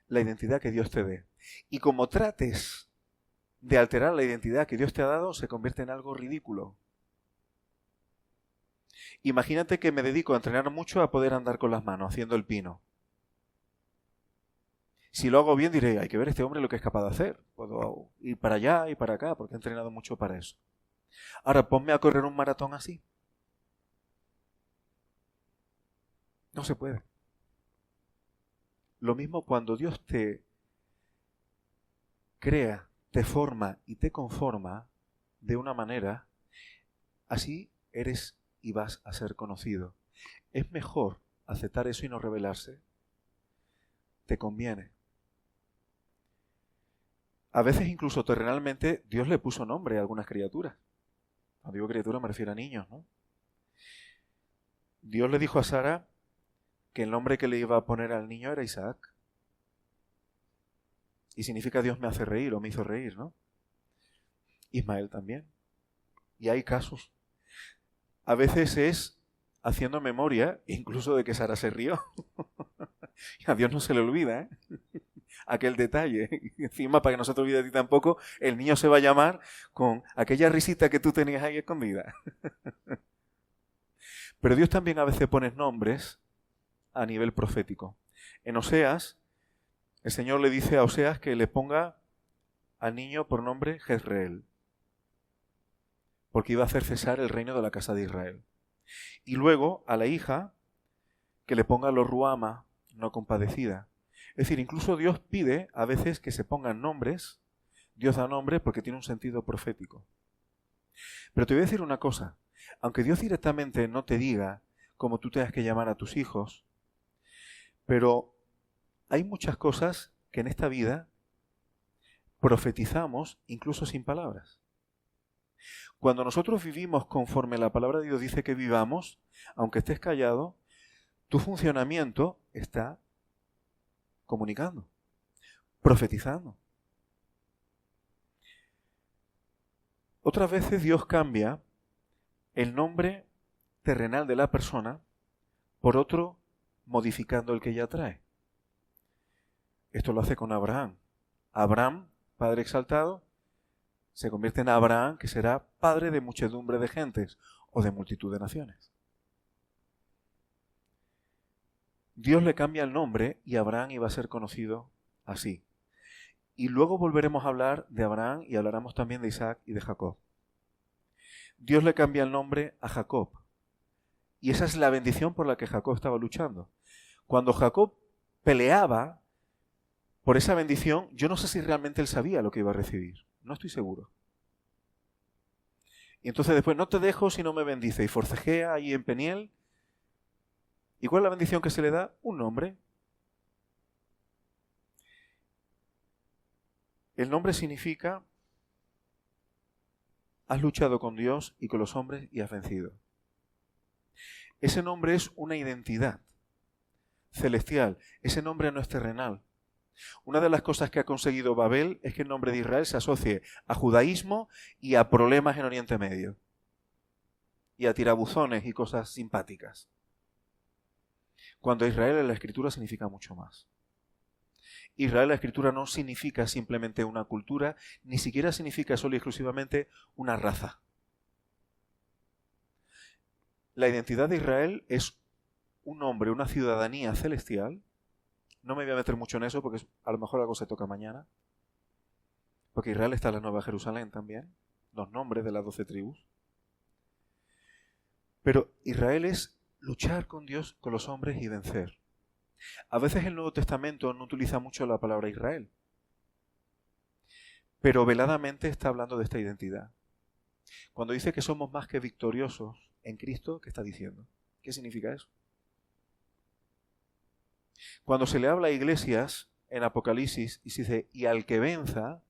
la identidad que Dios te dé. Y como trates de alterar la identidad que Dios te ha dado, se convierte en algo ridículo. Imagínate que me dedico a entrenar mucho a poder andar con las manos, haciendo el pino. Si lo hago bien, diré, hay que ver este hombre lo que es capaz de hacer. Puedo ir para allá y para acá, porque he entrenado mucho para eso. Ahora, ponme a correr un maratón así. No se puede. Lo mismo cuando Dios te crea, te forma y te conforma de una manera, así eres y vas a ser conocido. Es mejor aceptar eso y no rebelarse. Te conviene. A veces incluso terrenalmente Dios le puso nombre a algunas criaturas. Cuando digo criaturas me refiero a niños, ¿no? Dios le dijo a Sara que el nombre que le iba a poner al niño era Isaac. Y significa Dios me hace reír o me hizo reír, ¿no? Ismael también. Y hay casos. A veces es haciendo memoria, incluso de que Sara se rió. Y a Dios no se le olvida, aquel detalle. Y encima, para que no se te olvide a ti tampoco, el niño se va a llamar con aquella risita que tú tenías ahí escondida. Pero Dios también a veces pone nombres a nivel profético. En Oseas, el Señor le dice a Oseas que le ponga al niño por nombre Jezreel, porque iba a hacer cesar el reino de la casa de Israel. Y luego a la hija que le ponga Lo Ruama, no compadecida. Es decir, incluso Dios pide a veces que se pongan nombres. Dios da nombres porque tiene un sentido profético. Pero te voy a decir una cosa. Aunque Dios directamente no te diga cómo tú tengas que llamar a tus hijos, pero hay muchas cosas que en esta vida profetizamos incluso sin palabras. Cuando nosotros vivimos conforme la palabra de Dios dice que vivamos, aunque estés callado, tu funcionamiento está comunicando, profetizando. Otras veces Dios cambia el nombre terrenal de la persona por otro modificando el que ya trae. Esto lo hace con Abraham. Abraham, Padre exaltado, se convierte en Abraham, que será padre de muchedumbre de gentes o de multitud de naciones. Dios le cambia el nombre y Abraham iba a ser conocido así. Y luego volveremos a hablar de Abraham y hablaremos también de Isaac y de Jacob. Dios le cambia el nombre a Jacob. Y esa es la bendición por la que Jacob estaba luchando. Cuando Jacob peleaba por esa bendición, yo no sé si realmente él sabía lo que iba a recibir. No estoy seguro. Y entonces después, no te dejo si no me bendice. Y forcejea ahí en Peniel. ¿Y cuál es la bendición que se le da? Un nombre. El nombre significa: has luchado con Dios y con los hombres y has vencido. Ese nombre es una identidad celestial. Ese nombre no es terrenal. Una de las cosas que ha conseguido Babel es que el nombre de Israel se asocie a judaísmo y a problemas en Oriente Medio. Y a tirabuzones y cosas simpáticas. Cuando Israel en la Escritura significa mucho más. Israel en la Escritura no significa simplemente una cultura, ni siquiera significa solo y exclusivamente una raza. La identidad de Israel es un nombre, una ciudadanía celestial. No me voy a meter mucho en eso porque a lo mejor algo se toca mañana. Porque Israel está en la Nueva Jerusalén también, los nombres de las 12 tribus. Pero Israel es luchar con Dios, con los hombres y vencer. A veces el Nuevo Testamento no utiliza mucho la palabra Israel, pero veladamente está hablando de esta identidad. Cuando dice que somos más que victoriosos en Cristo, ¿qué está diciendo? ¿Qué significa eso? Cuando se le habla a iglesias en Apocalipsis y se dice, y al que venza,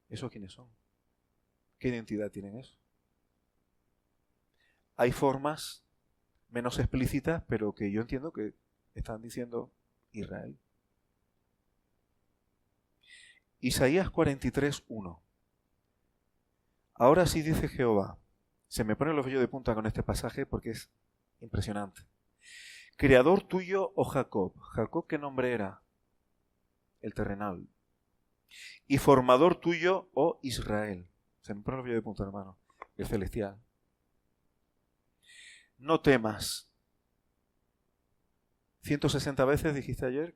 ¿esos quiénes son? ¿Qué identidad tienen eso? Hay formas menos explícitas, pero que yo entiendo que están diciendo Israel. Isaías 43:1. Ahora sí dice Jehová. Se me ponen los vellos de punta con este pasaje porque es impresionante. Creador tuyo, oh Jacob. ¿Jacob qué nombre era? El terrenal. Y formador tuyo, oh Israel. Se me ponen los vellos de punta, hermano. El celestial. No temas. 160 veces dijiste ayer.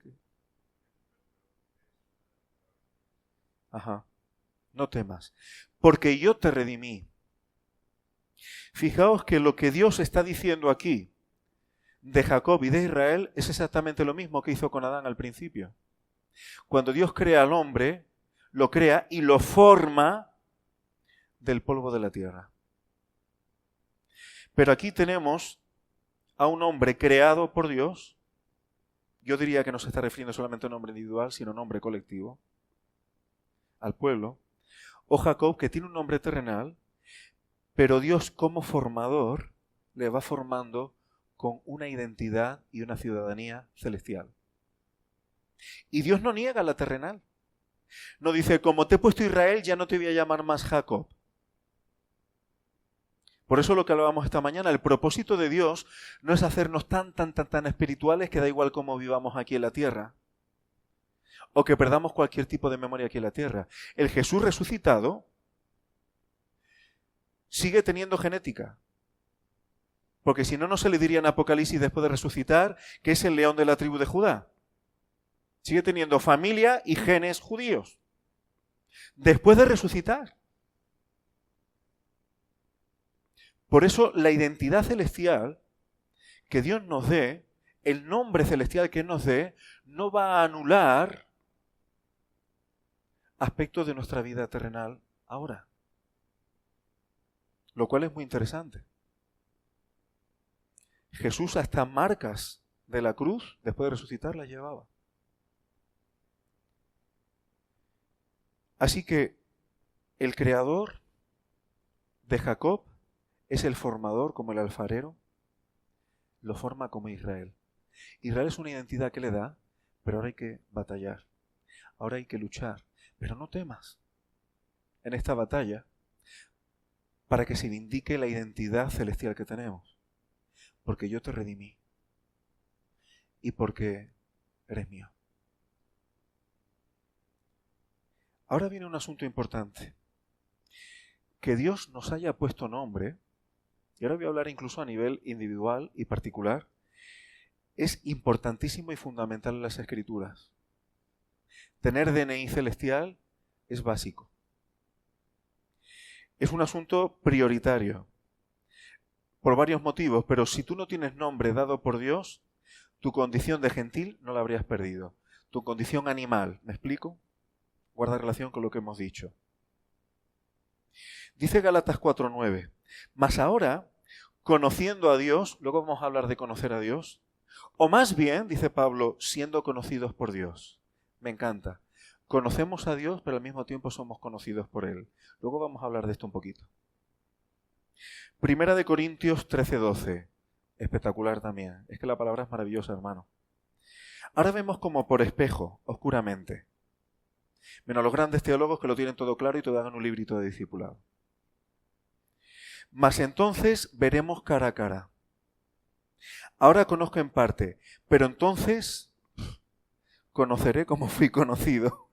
Ajá. No temas. Porque yo te redimí. Fijaos que lo que Dios está diciendo aquí de Jacob y de Israel es exactamente lo mismo que hizo con Adán al principio. Cuando Dios crea al hombre, lo crea y lo forma del polvo de la tierra. Pero aquí tenemos a un hombre creado por Dios. Yo diría que no se está refiriendo solamente a un hombre individual, sino a un hombre colectivo. al pueblo, o Jacob, que tiene un nombre terrenal, pero Dios como formador le va formando con una identidad y una ciudadanía celestial. Y Dios no niega la terrenal. No dice, como te he puesto Israel, ya no te voy a llamar más Jacob. Por eso lo que hablábamos esta mañana, el propósito de Dios no es hacernos tan espirituales que da igual cómo vivamos aquí en la tierra, o que perdamos cualquier tipo de memoria aquí en la tierra. El Jesús resucitado sigue teniendo genética, porque si no, no se le diría en Apocalipsis después de resucitar que es el león de la tribu de Judá. Sigue teniendo familia y genes judíos, después de resucitar. Por eso la identidad celestial que Dios nos dé, el nombre celestial que nos dé, no va a anular aspectos de nuestra vida terrenal ahora. Lo cual es muy interesante. Jesús hasta marcas de la cruz, después de resucitar, las llevaba. Así que el creador de Jacob es el formador como el alfarero, lo forma como Israel. Israel es una identidad que le da, pero ahora hay que batallar, ahora hay que luchar. Pero no temas en esta batalla para que se vindique la identidad celestial que tenemos. Porque yo te redimí y porque eres mío. Ahora viene un asunto importante. Que Dios nos haya puesto nombre, y ahora voy a hablar incluso a nivel individual y particular, es importantísimo y fundamental en las Escrituras. Tener DNI celestial es básico. Es un asunto prioritario, por varios motivos, pero si tú no tienes nombre dado por Dios, tu condición de gentil no la habrías perdido. Tu condición animal, ¿me explico? Guarda relación con lo que hemos dicho. Dice Gálatas 4:9, mas ahora, conociendo a Dios, luego vamos a hablar de conocer a Dios, o más bien, dice Pablo, siendo conocidos por Dios. Me encanta. Conocemos a Dios, pero al mismo tiempo somos conocidos por Él. Luego vamos a hablar de esto un poquito. Primera de Corintios 13:12. Espectacular también. Es que la palabra es maravillosa, hermano. Ahora vemos como por espejo, oscuramente. Menos los grandes teólogos que lo tienen todo claro y te dan un librito de discipulado. Mas entonces veremos cara a cara. Ahora conozco en parte, pero entonces conoceré como fui conocido.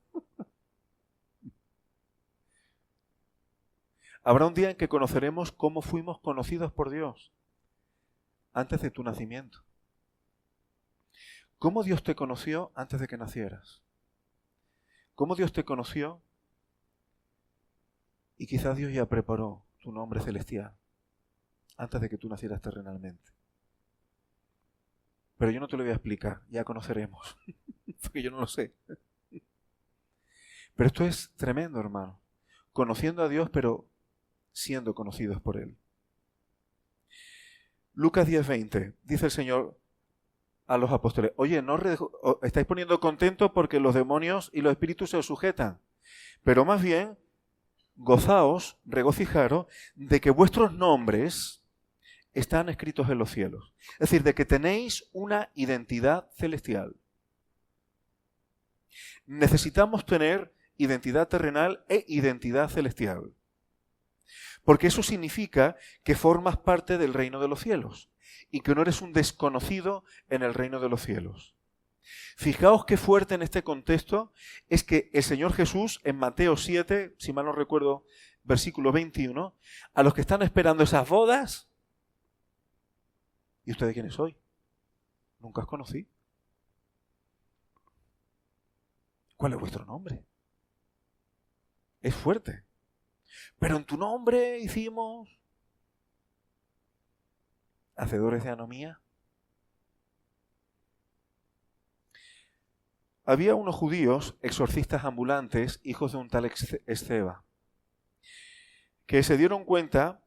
Habrá un día en que conoceremos cómo fuimos conocidos por Dios antes de tu nacimiento. ¿Cómo Dios te conoció antes de que nacieras? ¿Cómo Dios te conoció? Y quizás Dios ya preparó tu nombre celestial antes de que tú nacieras terrenalmente. Pero yo no te lo voy a explicar, ya conoceremos, porque yo no lo sé. Pero esto es tremendo, hermano. Conociendo a Dios, pero siendo conocidos por Él. Lucas 10:20, dice el Señor a los apóstoles, oye, no estáis poniendo contentos porque los demonios y los espíritus se os sujetan, pero más bien gozaos, regocijaros de que vuestros nombres están escritos en los cielos. Es decir, de que tenéis una identidad celestial. Necesitamos tener identidad terrenal e identidad celestial. Porque eso significa que formas parte del reino de los cielos y que no eres un desconocido en el reino de los cielos. Fijaos qué fuerte en este contexto es que el Señor Jesús en Mateo 7, si mal no recuerdo, versículo 21, a los que están esperando esas bodas, ¿y ustedes quiénes sois? Nunca os conocí. ¿Cuál es vuestro nombre? Es fuerte. Pero en tu nombre hicimos hacedores de anomía. Había unos judíos, exorcistas ambulantes, hijos de un tal Esceva, que se dieron cuenta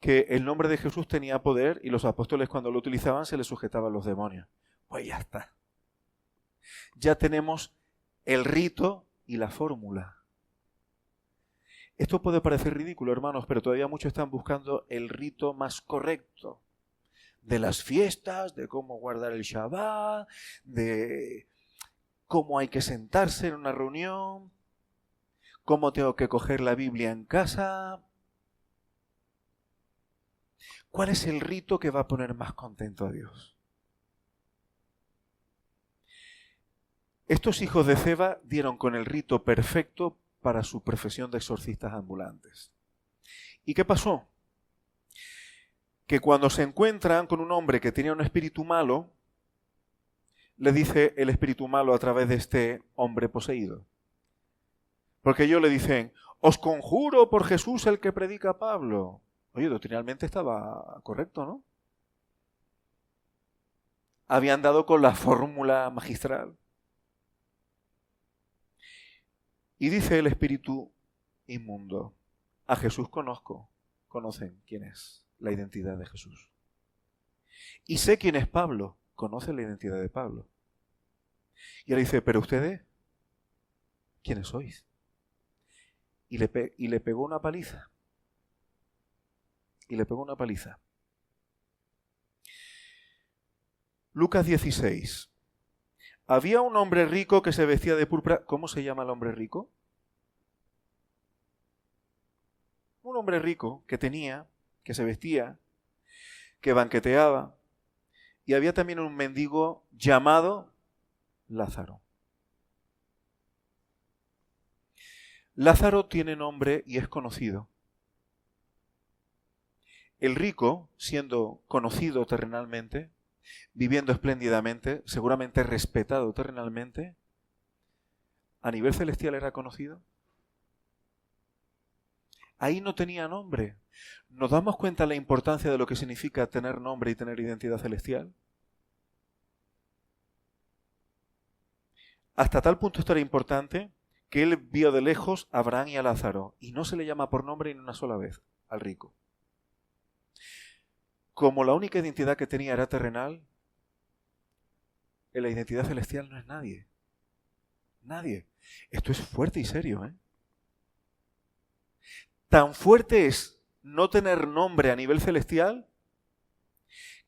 que el nombre de Jesús tenía poder y los apóstoles cuando lo utilizaban se les sujetaban los demonios. Pues ya está. Ya tenemos el rito y la fórmula. Esto puede parecer ridículo, hermanos, pero todavía muchos están buscando el rito más correcto de las fiestas, de cómo guardar el Shabbat, de cómo hay que sentarse en una reunión, cómo tengo que coger la Biblia en casa. ¿Cuál es el rito que va a poner más contento a Dios? Estos hijos de Ceba dieron con el rito perfecto para su profesión de exorcistas ambulantes. ¿Y qué pasó? Que cuando se encuentran con un hombre que tenía un espíritu malo, le dice el espíritu malo a través de este hombre poseído. Porque ellos le dicen, os conjuro por Jesús el que predica Pablo. Oye, doctrinalmente estaba correcto, ¿no? Habían dado con la fórmula magistral. Y dice el espíritu inmundo, a Jesús conozco, conocen quién es, la identidad de Jesús. Y sé quién es Pablo, conoce la identidad de Pablo. Y él dice, pero ustedes, ¿quiénes sois? Y le pegó una paliza. Y le pegó una paliza. Lucas 16. Había un hombre rico que se vestía de púrpura. ¿Cómo se llama el hombre rico? Un hombre rico que se vestía, que banqueteaba. Y había también un mendigo llamado Lázaro. Lázaro tiene nombre y es conocido. El rico, siendo conocido terrenalmente, viviendo espléndidamente, seguramente respetado terrenalmente, ¿a nivel celestial era conocido? Ahí no tenía nombre. ¿Nos damos cuenta de la importancia de lo que significa tener nombre y tener identidad celestial? Hasta tal punto esto era importante que él vio de lejos a Abraham y a Lázaro y no se le llama por nombre ni una sola vez al rico. Como la única identidad que tenía era terrenal, en la identidad celestial no es nadie. Nadie. Esto es fuerte y serio, ¿eh? Tan fuerte es no tener nombre a nivel celestial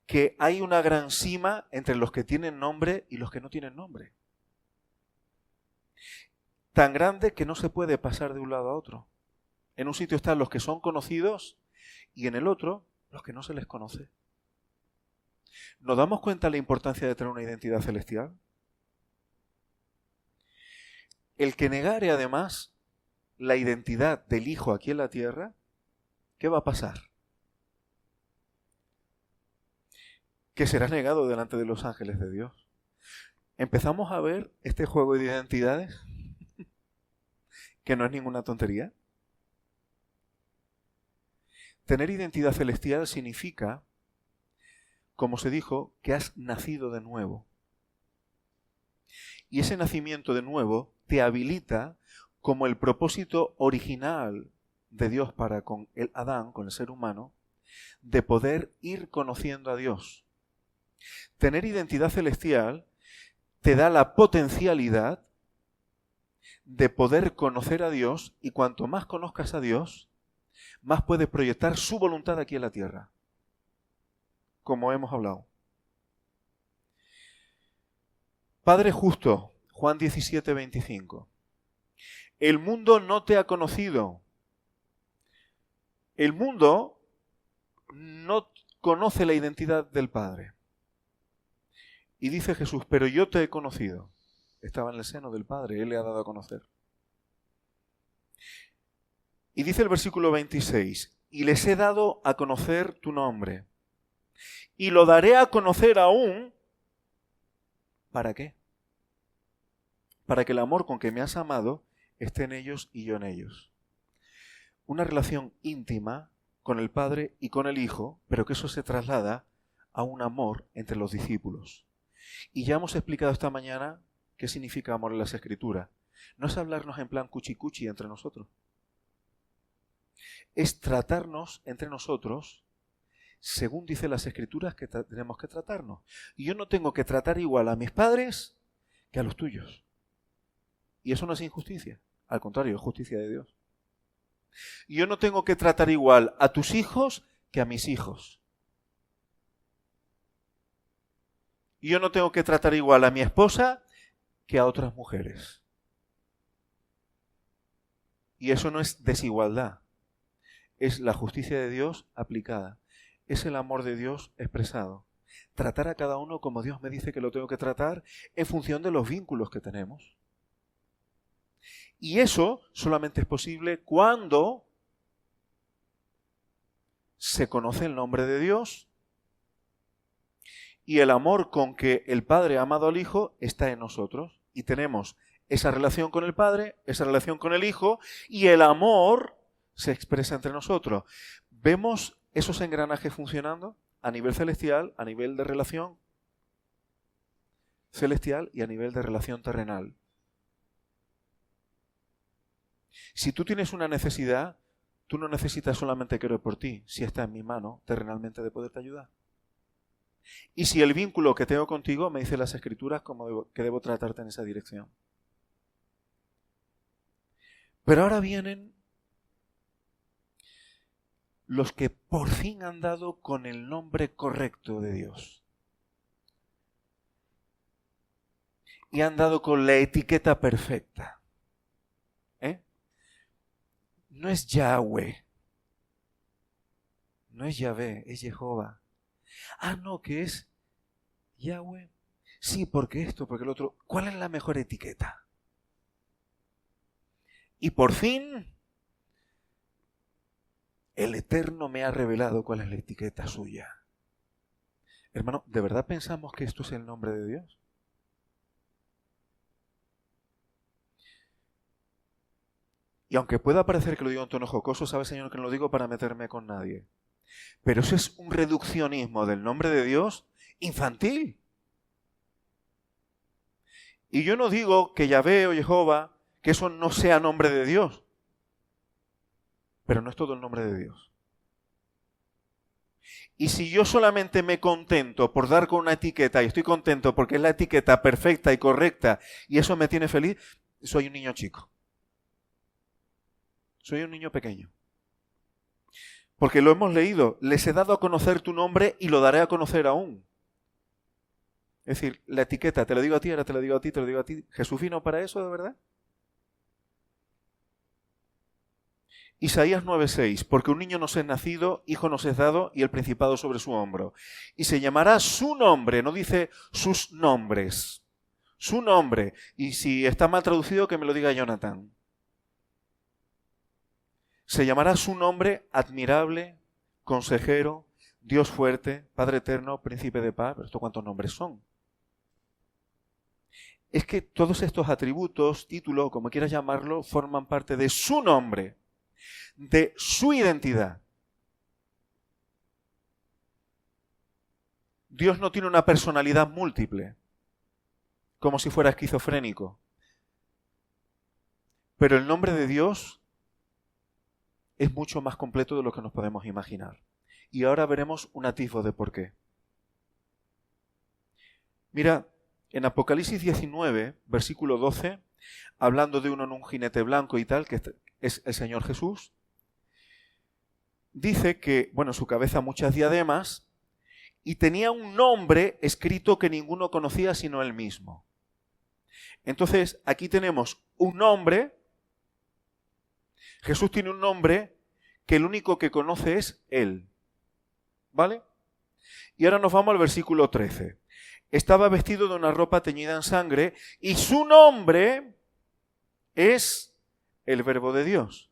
que hay una gran cima entre los que tienen nombre y los que no tienen nombre. Tan grande que no se puede pasar de un lado a otro. En un sitio están los que son conocidos y en el otro los que no se les conoce. ¿Nos damos cuenta de la importancia de tener una identidad celestial? El que negare además la identidad del Hijo aquí en la tierra, ¿qué va a pasar? Que será negado delante de los ángeles de Dios. ¿Empezamos a ver este juego de identidades? Que no es ninguna tontería. Tener identidad celestial significa, como se dijo, que has nacido de nuevo. Y ese nacimiento de nuevo te habilita como el propósito original de Dios para con el Adán, con el ser humano, de poder ir conociendo a Dios. Tener identidad celestial te da la potencialidad de poder conocer a Dios y cuanto más conozcas a Dios, más puedes proyectar su voluntad aquí en la tierra, como hemos hablado. Padre justo, Juan 17, 25. El mundo no te ha conocido. El mundo no conoce la identidad del Padre. Y dice Jesús, pero yo te he conocido. Estaba en el seno del Padre, Él le ha dado a conocer. Y dice el versículo 26, y les he dado a conocer tu nombre. Y lo daré a conocer aún. ¿Para qué? Para que el amor con que me has amado esté en ellos y yo en ellos. Una relación íntima con el Padre y con el Hijo, pero que eso se traslada a un amor entre los discípulos. Y ya hemos explicado esta mañana qué significa amor en las Escrituras. No es hablarnos en plan cuchi-cuchi entre nosotros. Es tratarnos entre nosotros según dicen las Escrituras que tenemos que tratarnos. Y yo no tengo que tratar igual a mis padres que a los tuyos. Y eso no es injusticia. Al contrario, es justicia de Dios. Y yo no tengo que tratar igual a tus hijos que a mis hijos. Y yo no tengo que tratar igual a mi esposa que a otras mujeres. Y eso no es desigualdad. Es la justicia de Dios aplicada. Es el amor de Dios expresado. Tratar a cada uno como Dios me dice que lo tengo que tratar en función de los vínculos que tenemos. Y eso solamente es posible cuando se conoce el nombre de Dios y el amor con que el Padre ha amado al Hijo está en nosotros. Y tenemos esa relación con el Padre, esa relación con el Hijo, y el amor se expresa entre nosotros. ¿Vemos esos engranajes funcionando a nivel celestial, a nivel de relación celestial y a nivel de relación terrenal? Si tú tienes una necesidad, tú no necesitas solamente que ore por ti, si está en mi mano terrenalmente de poderte ayudar. Y si el vínculo que tengo contigo me dice las Escrituras que debo tratarte en esa dirección. Pero ahora vienen los que por fin han dado con el nombre correcto de Dios. Y han dado con la etiqueta perfecta. No es Yahweh, no es Yahvé, es Jehová. Ah, no, que es Yahweh. Sí, porque esto, porque el otro. ¿Cuál es la mejor etiqueta? Y por fin, el Eterno me ha revelado cuál es la etiqueta suya. Hermano, ¿de verdad pensamos que esto es el nombre de Dios? Y aunque pueda parecer que lo digo en tono jocoso, sabe, Señor, que no lo digo para meterme con nadie. Pero eso es un reduccionismo del nombre de Dios infantil. Y yo no digo que Yahvé o Jehová, que eso no sea nombre de Dios. Pero no es todo el nombre de Dios. Y si yo solamente me contento por dar con una etiqueta, y estoy contento porque es la etiqueta perfecta y correcta, y eso me tiene feliz, soy un niño chico. Soy un niño pequeño. Porque lo hemos leído. Les he dado a conocer tu nombre y lo daré a conocer aún. Es decir, la etiqueta, te lo digo a ti, ahora te lo digo a ti, te lo digo a ti. ¿Jesús vino para eso, de verdad? Isaías 9:6. Porque un niño nos es nacido, hijo nos es dado, y el principado sobre su hombro. Y se llamará su nombre, no dice sus nombres. Su nombre. Y si está mal traducido, que me lo diga Jonathan. Se llamará su nombre admirable, consejero, Dios fuerte, Padre eterno, príncipe de paz. ¿Pero esto cuántos nombres son? Es que todos estos atributos, títulos, como quieras llamarlo, forman parte de su nombre, de su identidad. Dios no tiene una personalidad múltiple, como si fuera esquizofrénico. Pero el nombre de Dios es mucho más completo de lo que nos podemos imaginar. Y ahora veremos un atisbo de por qué. Mira, en Apocalipsis 19, versículo 12, hablando de uno en un jinete blanco y tal, que es el Señor Jesús, dice que, bueno, en su cabeza muchas diademas, y tenía un nombre escrito que ninguno conocía sino él mismo. Entonces, aquí tenemos un nombre. Jesús tiene un nombre que el único que conoce es Él. ¿Vale? Y ahora nos vamos al versículo 13. Estaba vestido de una ropa teñida en sangre y su nombre es el Verbo de Dios.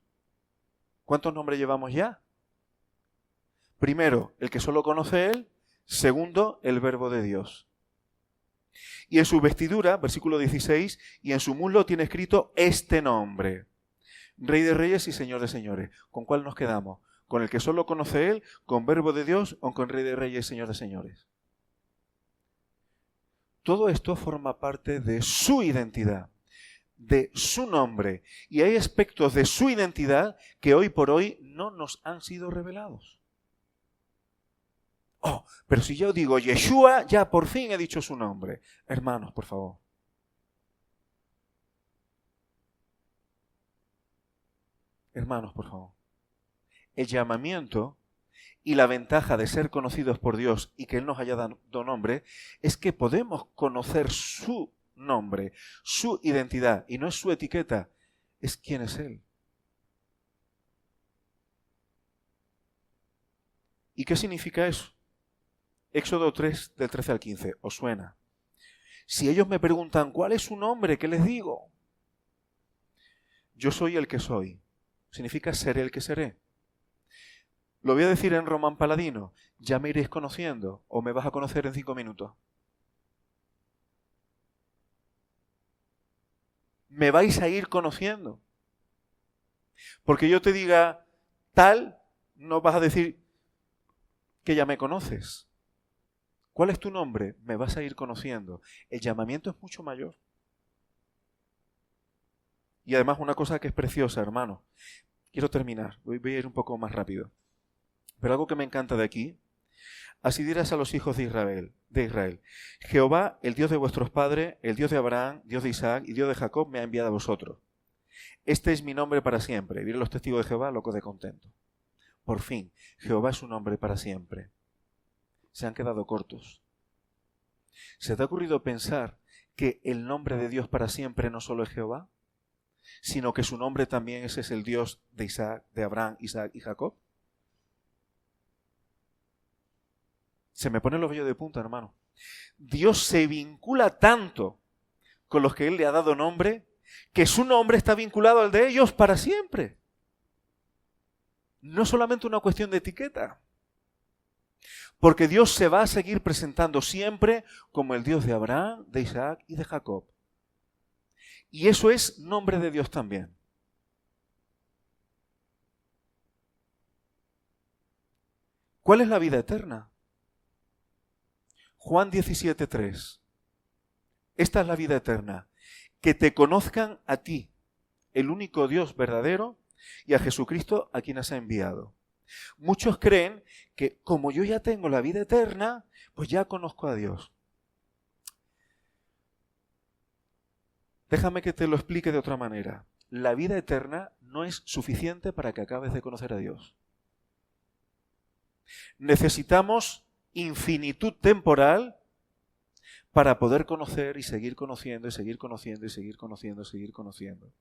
¿Cuántos nombres llevamos ya? Primero, el que solo conoce Él. Segundo, el Verbo de Dios. Y en su vestidura, versículo 16, y en su muslo tiene escrito este nombre. Rey de Reyes y Señor de Señores. ¿Con cuál nos quedamos? ¿Con el que solo conoce Él, con Verbo de Dios o con Rey de Reyes y Señor de Señores? Todo esto forma parte de su identidad, de su nombre. Y hay aspectos de su identidad que hoy por hoy no nos han sido revelados. Oh, pero si yo digo Yeshua, ya por fin he dicho su nombre. Hermanos, por favor. Hermanos, por favor. El llamamiento y la ventaja de ser conocidos por Dios y que Él nos haya dado nombre es que podemos conocer su nombre, su identidad, y no es su etiqueta, es quién es Él. ¿Y qué significa eso? Éxodo 3, del 13 al 15, ¿os suena? Si ellos me preguntan, ¿cuál es su nombre? ¿Qué les digo? Yo soy el que soy. Significa seré el que seré. Lo voy a decir en Román Paladino. Ya me iréis conociendo o me vas a conocer en 5 minutos. Me vais a ir conociendo. Porque yo te diga tal, no vas a decir que ya me conoces. ¿Cuál es tu nombre? Me vas a ir conociendo. El llamamiento es mucho mayor. Y además una cosa que es preciosa, hermano. Quiero terminar. Voy a ir un poco más rápido. Pero algo que me encanta de aquí. Así dirás a los hijos de Israel. Jehová, el Dios de vuestros padres, el Dios de Abraham, Dios de Isaac y Dios de Jacob, me ha enviado a vosotros. Este es mi nombre para siempre. Diré los testigos de Jehová, locos de contento. Por fin, Jehová es un nombre para siempre. Se han quedado cortos. ¿Se te ha ocurrido pensar que el nombre de Dios para siempre no solo es Jehová, sino que su nombre también es el Dios de Isaac, de Abraham, Isaac y Jacob? Se me pone los vellos de punta, hermano. Dios se vincula tanto con los que Él le ha dado nombre, que su nombre está vinculado al de ellos para siempre. No solamente una cuestión de etiqueta. Porque Dios se va a seguir presentando siempre como el Dios de Abraham, de Isaac y de Jacob. Y eso es nombre de Dios también. ¿Cuál es la vida eterna? Juan 17:3. Esta es la vida eterna. Que te conozcan a ti, el único Dios verdadero, y a Jesucristo a quien has enviado. Muchos creen que como yo ya tengo la vida eterna, pues ya conozco a Dios. Déjame que te lo explique de otra manera. La vida eterna no es suficiente para que acabes de conocer a Dios. Necesitamos infinitud temporal para poder conocer y seguir conociendo y seguir conociendo y seguir conociendo y seguir conociendo.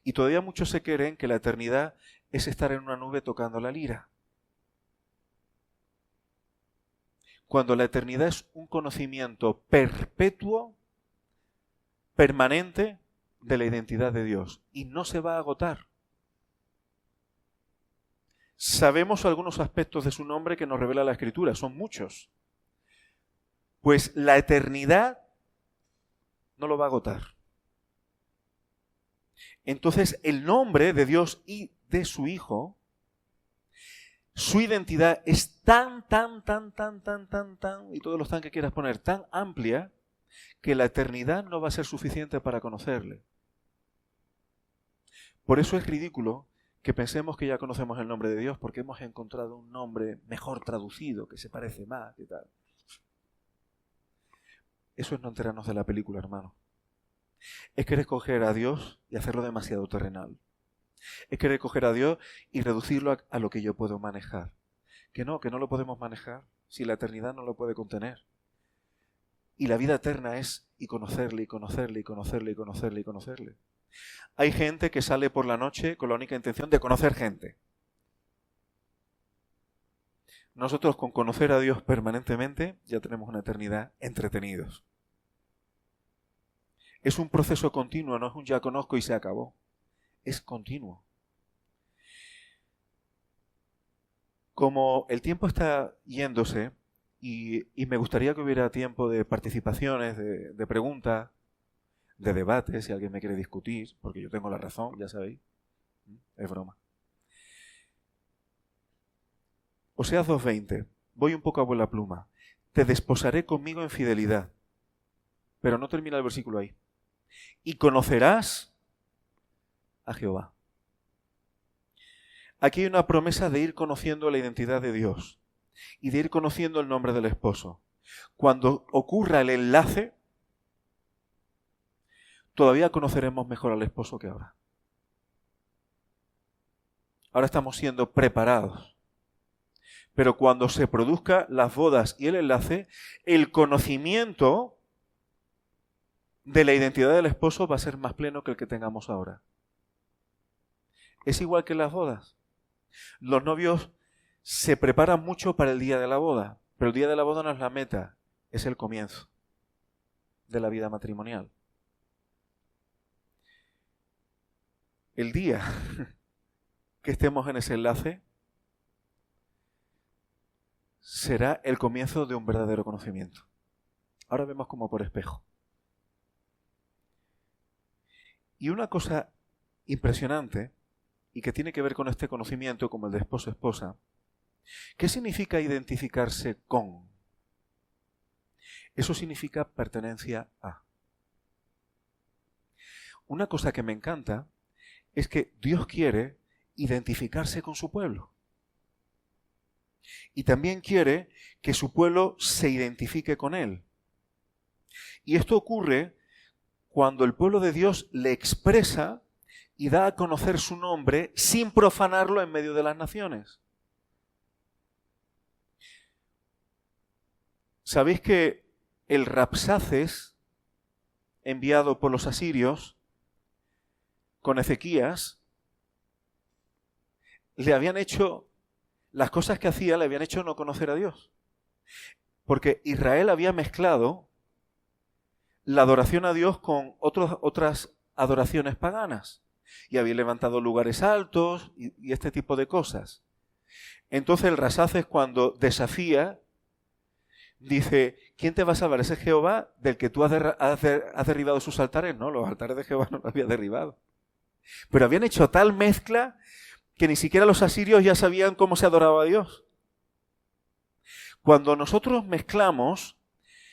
Y todavía muchos se creen que la eternidad es estar en una nube tocando la lira. Cuando la eternidad es un conocimiento perpetuo, permanente, de la identidad de Dios. Y no se va a agotar. Sabemos algunos aspectos de su nombre que nos revela la Escritura, son muchos. Pues la eternidad no lo va a agotar. Entonces el nombre de Dios y de su Hijo, su identidad es tan, y todos los tan que quieras poner, tan amplia, que la eternidad no va a ser suficiente para conocerle. Por eso es ridículo que pensemos que ya conocemos el nombre de Dios porque hemos encontrado un nombre mejor traducido, que se parece más y tal. Eso es no enterarnos de la película, hermano. Es querer coger a Dios y hacerlo demasiado terrenal. Es querer coger a Dios y reducirlo a lo que yo puedo manejar. Que no lo podemos manejar si la eternidad no lo puede contener. Y la vida eterna es y conocerle, y conocerle, y conocerle, y conocerle, y conocerle. Hay gente que sale por la noche con la única intención de conocer gente. Nosotros con conocer a Dios permanentemente ya tenemos una eternidad entretenidos. Es un proceso continuo, no es un ya conozco y se acabó. Es continuo. Como el tiempo está yéndose y me gustaría que hubiera tiempo de participaciones, de preguntas, de debates, si alguien me quiere discutir, porque yo tengo la razón, ya sabéis. Es broma. Oseas 2:20. Voy un poco a vuela pluma. Te desposaré conmigo en fidelidad. Pero no termina el versículo ahí. Y conocerás a Jehová. Aquí hay una promesa de ir conociendo la identidad de Dios y de ir conociendo el nombre del esposo. Cuando ocurra el enlace, todavía conoceremos mejor al esposo que ahora. ahora estamos siendo preparados. Pero cuando se produzcan las bodas y el enlace, el conocimiento de la identidad del esposo va a ser más pleno que el que tengamos ahora. Es igual que en las bodas. Los novios se preparan mucho para el día de la boda, pero el día de la boda no es la meta, es el comienzo de la vida matrimonial. El día que estemos en ese enlace será el comienzo de un verdadero conocimiento. Ahora vemos como por espejo. Y una cosa impresionante, y que tiene que ver con este conocimiento como el de esposo-esposa, ¿qué significa identificarse con? Eso significa pertenencia a. Una cosa que me encanta es que Dios quiere identificarse con su pueblo. Y también quiere que su pueblo se identifique con Él. Y esto ocurre cuando el pueblo de Dios le expresa y da a conocer su nombre sin profanarlo en medio de las naciones. ¿Sabéis que el Rabsaces, enviado por los asirios con Ezequías, le habían hecho, las cosas que hacía le habían hecho no conocer a Dios? Porque Israel había mezclado la adoración a Dios con otras adoraciones paganas. Y había levantado lugares altos y este tipo de cosas. Entonces el Rabsaces, cuando desafía, dice, ¿quién te va a salvar? ¿Ese Jehová del que tú has derribado sus altares? No, los altares de Jehová no los había derribado. Pero habían hecho tal mezcla que ni siquiera los asirios ya sabían cómo se adoraba a Dios. Cuando nosotros mezclamos,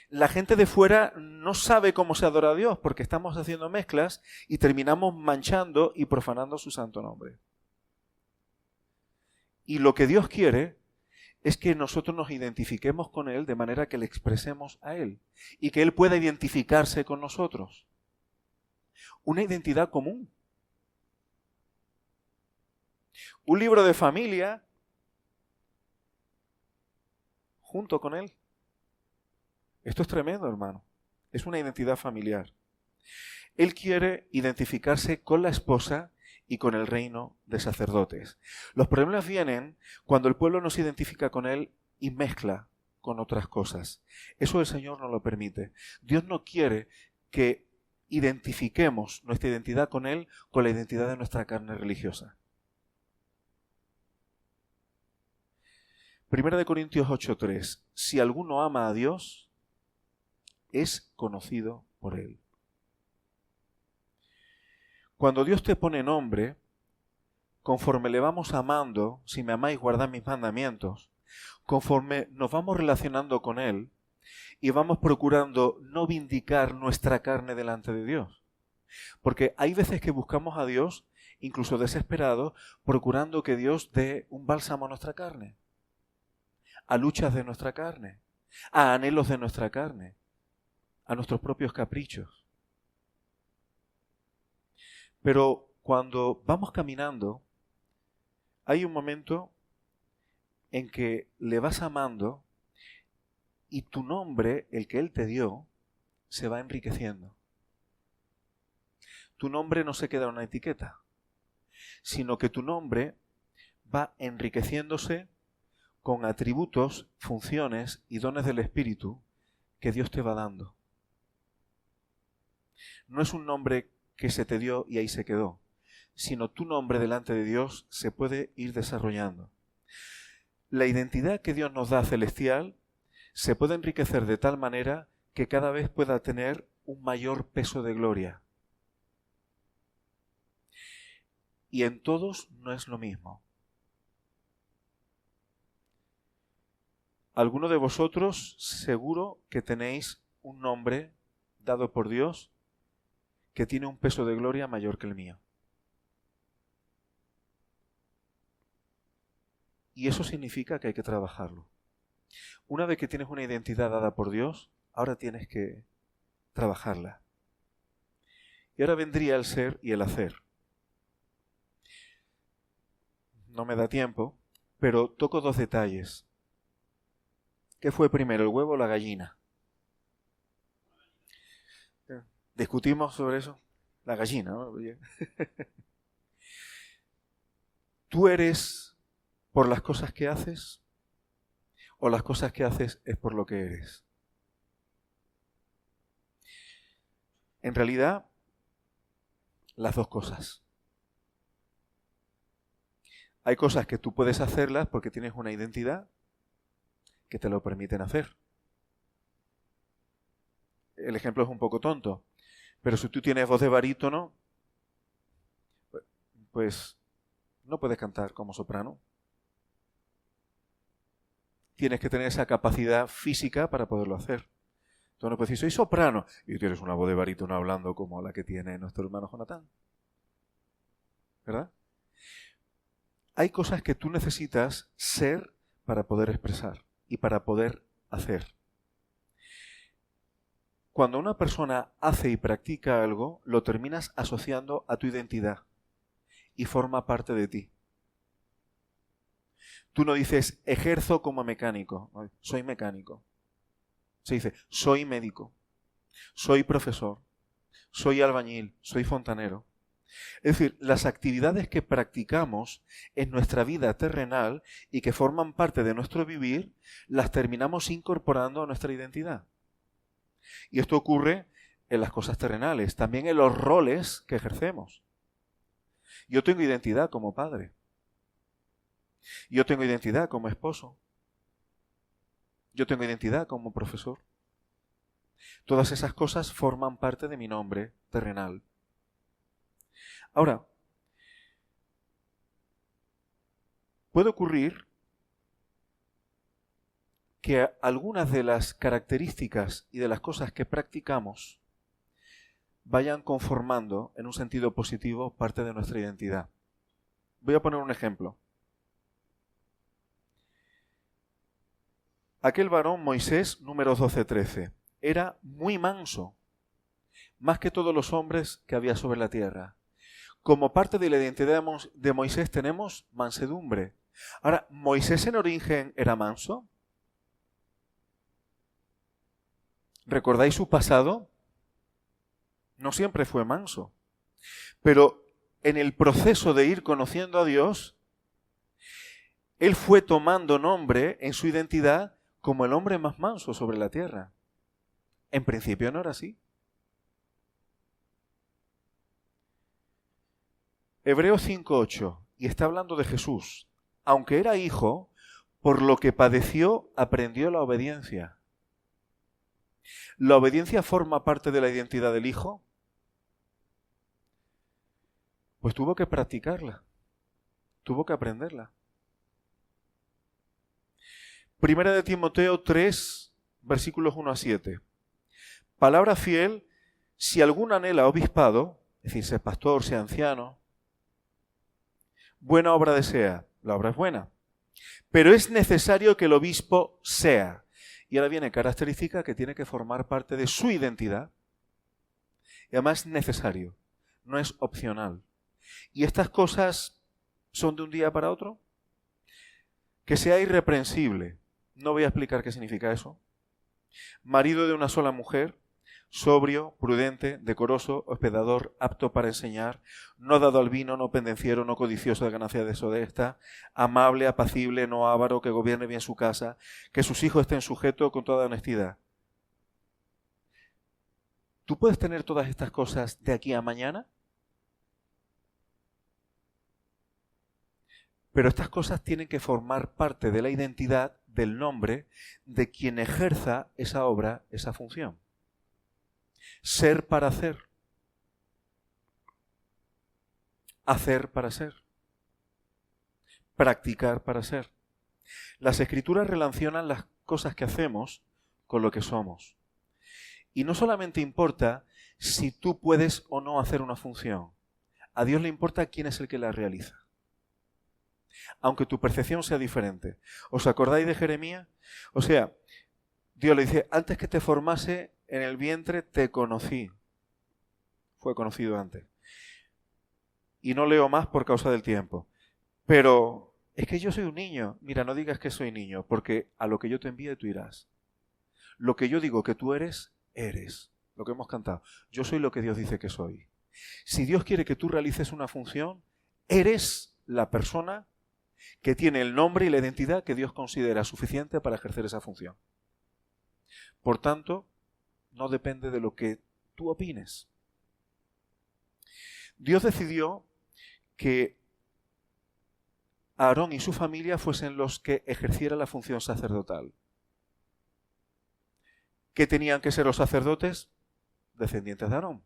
la gente de fuera no sabe cómo se adora a Dios porque estamos haciendo mezclas y terminamos manchando y profanando su santo nombre. Y lo que Dios quiere es que nosotros nos identifiquemos con Él de manera que le expresemos a Él y que Él pueda identificarse con nosotros. Una identidad común. Un libro de familia junto con Él. Esto es tremendo, hermano. Es una identidad familiar. Él quiere identificarse con la esposa y con el reino de sacerdotes. Los problemas vienen cuando el pueblo no se identifica con Él y mezcla con otras cosas. Eso el Señor no lo permite. Dios no quiere que identifiquemos nuestra identidad con Él con la identidad de nuestra carne religiosa. 1 Corintios 8:3. Si alguno ama a Dios, es conocido por Él. Cuando Dios te pone nombre, conforme le vamos amando, si me amáis, guardad mis mandamientos, conforme nos vamos relacionando con Él y vamos procurando no vindicar nuestra carne delante de Dios. Porque hay veces que buscamos a Dios, incluso desesperados, procurando que Dios dé un bálsamo a nuestra carne, a luchas de nuestra carne, a anhelos de nuestra carne, a nuestros propios caprichos. Pero cuando vamos caminando, hay un momento en que le vas amando y tu nombre, el que Él te dio, se va enriqueciendo. Tu nombre no se queda en una etiqueta, sino que tu nombre va enriqueciéndose con atributos, funciones y dones del Espíritu que Dios te va dando. No es un nombre que se te dio y ahí se quedó, sino tu nombre delante de Dios se puede ir desarrollando. La identidad que Dios nos da celestial se puede enriquecer de tal manera que cada vez pueda tener un mayor peso de gloria. Y en todos no es lo mismo. Alguno de vosotros seguro que tenéis un nombre dado por Dios que tiene un peso de gloria mayor que el mío. Y eso significa que hay que trabajarlo. Una vez que tienes una identidad dada por Dios, ahora tienes que trabajarla. Y ahora vendría el ser y el hacer. no me da tiempo, pero toco dos detalles. ¿Qué fue primero, el huevo o la gallina? ¿Discutimos sobre eso? La gallina, ¿no? ¿Tú eres por las cosas que haces o las cosas que haces es por lo que eres? En realidad, las dos cosas. Hay cosas que tú puedes hacerlas porque tienes una identidad que te lo permiten hacer. El ejemplo es un poco tonto, pero si tú tienes voz de barítono, pues no puedes cantar como soprano. Tienes que tener esa capacidad física para poderlo hacer. Tú no puedes decir, soy soprano, y tienes una voz de barítono hablando como la que tiene nuestro hermano Jonathan. ¿Verdad? Hay cosas que tú necesitas ser para poder expresar y para poder hacer. Cuando una persona hace y practica algo, lo terminas asociando a tu identidad y forma parte de ti. Tú no dices, ejerzo como mecánico, soy mecánico. Se dice, soy médico, soy profesor, soy albañil, soy fontanero. Es decir, las actividades que practicamos en nuestra vida terrenal y que forman parte de nuestro vivir, las terminamos incorporando a nuestra identidad. Y esto ocurre en las cosas terrenales, también en los roles que ejercemos. Yo tengo identidad como padre. Yo tengo identidad como esposo. Yo tengo identidad como profesor. Todas esas cosas forman parte de mi nombre terrenal. Ahora, puede ocurrir que algunas de las características y de las cosas que practicamos vayan conformando, en un sentido positivo, parte de nuestra identidad. Voy a poner un ejemplo. Aquel varón Moisés, Números 12-13, era muy manso, más que todos los hombres que había sobre la tierra. Como parte de la identidad de Moisés tenemos mansedumbre. Ahora, ¿Moisés en origen era manso? ¿Recordáis su pasado? No siempre fue manso. Pero en el proceso de ir conociendo a Dios, él fue tomando nombre en su identidad como el hombre más manso sobre la tierra. En principio no era así. Hebreos 5:8, y está hablando de Jesús. Aunque era hijo, por lo que padeció, aprendió la obediencia. ¿La obediencia forma parte de la identidad del hijo? Pues tuvo que practicarla, tuvo que aprenderla. Primera de Timoteo 3, versículos 1-7. Palabra fiel, si alguno anhela obispado, es decir, sea pastor, sea anciano, buena obra desea, la obra es buena, pero es necesario que el obispo sea. Y ahora viene característica que tiene que formar parte de su identidad. Y además es necesario, no es opcional. ¿Y estas cosas son de un día para otro? Que sea irreprensible. No voy a explicar qué significa eso. Marido de una sola mujer, sobrio, prudente, decoroso, hospedador, apto para enseñar, no dado al vino, no pendenciero, no codicioso de ganancia deshonesta, amable, apacible, no avaro, que gobierne bien su casa, que sus hijos estén sujetos con toda honestidad. ¿Tú puedes tener todas estas cosas de aquí a mañana? Pero estas cosas tienen que formar parte de la identidad, del nombre, de quien ejerza esa obra, esa función. Ser para hacer. Hacer para ser. Practicar para ser. Las Escrituras relacionan las cosas que hacemos con lo que somos. Y no solamente importa si tú puedes o no hacer una función. A Dios le importa quién es el que la realiza. Aunque tu percepción sea diferente. ¿Os acordáis de Jeremías? O sea, Dios le dice, antes que te formase en el vientre te conocí. Fue conocido antes. Y no leo más por causa del tiempo. Pero es que yo soy un niño. Mira, no digas que soy niño, porque a lo que yo te envíe tú irás. Lo que yo digo que tú eres, eres. Lo que hemos cantado. Yo soy lo que Dios dice que soy. Si Dios quiere que tú realices una función, eres la persona que tiene el nombre y la identidad que Dios considera suficiente para ejercer esa función. Por tanto, no depende de lo que tú opines. Dios decidió que Aarón y su familia fuesen los que ejercieran la función sacerdotal. ¿Qué tenían que ser los sacerdotes? Descendientes de Aarón.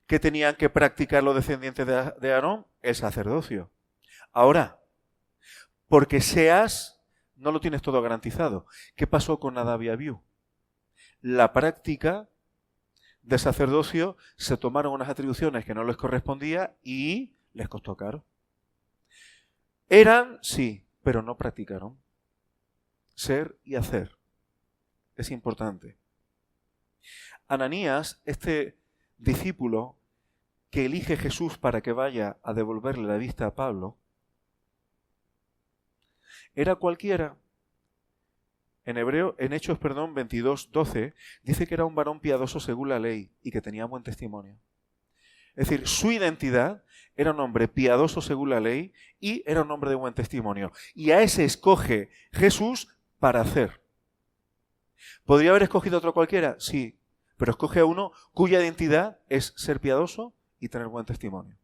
¿Qué tenían que practicar los descendientes de Aarón? El sacerdocio. Ahora, porque seas, no lo tienes todo garantizado. ¿Qué pasó con Nadab y Abiú? La práctica de sacerdocio se tomaron unas atribuciones que no les correspondía y les costó caro. Eran, sí, pero no practicaron. Ser y hacer. Es importante. Ananías, este discípulo que elige Jesús para que vaya a devolverle la vista a Pablo, era cualquiera. En Hechos 22:12, dice que era un varón piadoso según la ley y que tenía buen testimonio. Es decir, su identidad era un hombre piadoso según la ley y era un hombre de buen testimonio. Y a ese escoge Jesús para hacer. ¿Podría haber escogido otro cualquiera? Sí, pero escoge a uno cuya identidad es ser piadoso y tener buen testimonio.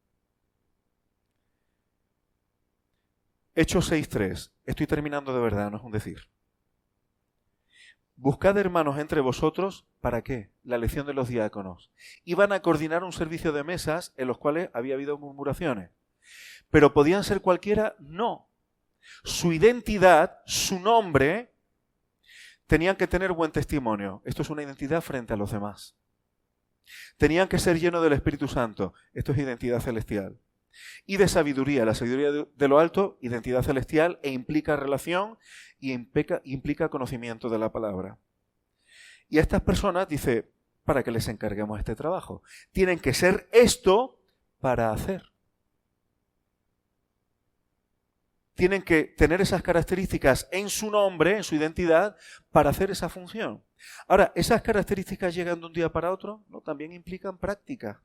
Hechos 6:3. Estoy terminando de verdad, no es un decir. Buscad hermanos entre vosotros, ¿para qué? La elección de los diáconos. Iban a coordinar un servicio de mesas en los cuales había habido murmuraciones. ¿Pero podían ser cualquiera? No. Su identidad, su nombre, tenían que tener buen testimonio. Esto es una identidad frente a los demás. Tenían que ser llenos del Espíritu Santo. Esto es identidad celestial. Y de sabiduría, la sabiduría de lo alto, identidad celestial, e implica relación y implica conocimiento de la palabra. Y a estas personas dice, para que les encarguemos este trabajo. Tienen que ser esto para hacer. Tienen que tener esas características en su nombre, en su identidad, para hacer esa función. Ahora, ¿esas características llegan de un día para otro? No, también implican práctica.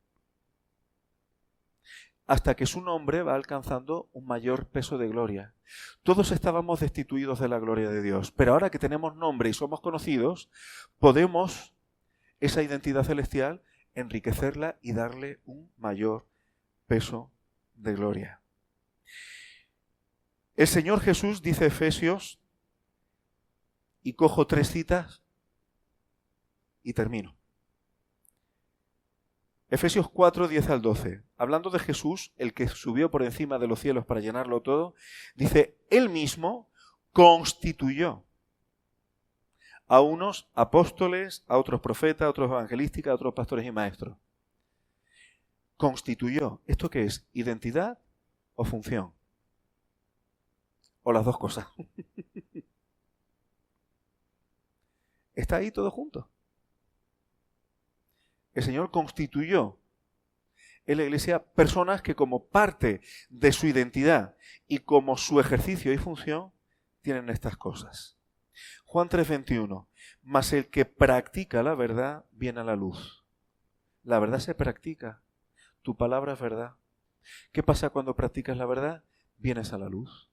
Hasta que su nombre va alcanzando un mayor peso de gloria. Todos estábamos destituidos de la gloria de Dios, pero ahora que tenemos nombre y somos conocidos, podemos, esa identidad celestial, enriquecerla y darle un mayor peso de gloria. El Señor Jesús dice Efesios, y cojo 3 citas y termino. Efesios 4, 10 al 12. Hablando de Jesús, el que subió por encima de los cielos para llenarlo todo, dice, Él mismo constituyó a unos apóstoles, a otros profetas, a otros evangelistas, a otros pastores y maestros. Constituyó. ¿Esto qué es? ¿Identidad o función? O las dos cosas. Está ahí todo junto. El Señor constituyó en la Iglesia personas que como parte de su identidad y como su ejercicio y función tienen estas cosas. Juan 3:21. Mas el que practica la verdad viene a la luz. La verdad se practica. Tu palabra es verdad. ¿Qué pasa cuando practicas la verdad? Vienes a la luz.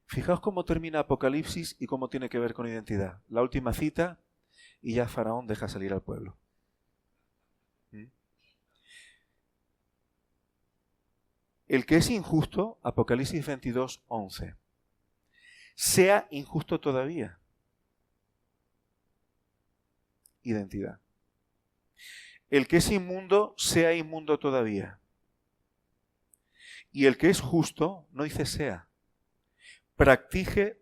Fijaos cómo termina Apocalipsis y cómo tiene que ver con identidad. La última cita, y ya Faraón deja salir al pueblo. El que es injusto, Apocalipsis 22:11, sea injusto todavía. Identidad. El que es inmundo, sea inmundo todavía. Y el que es justo, no dice sea, practique,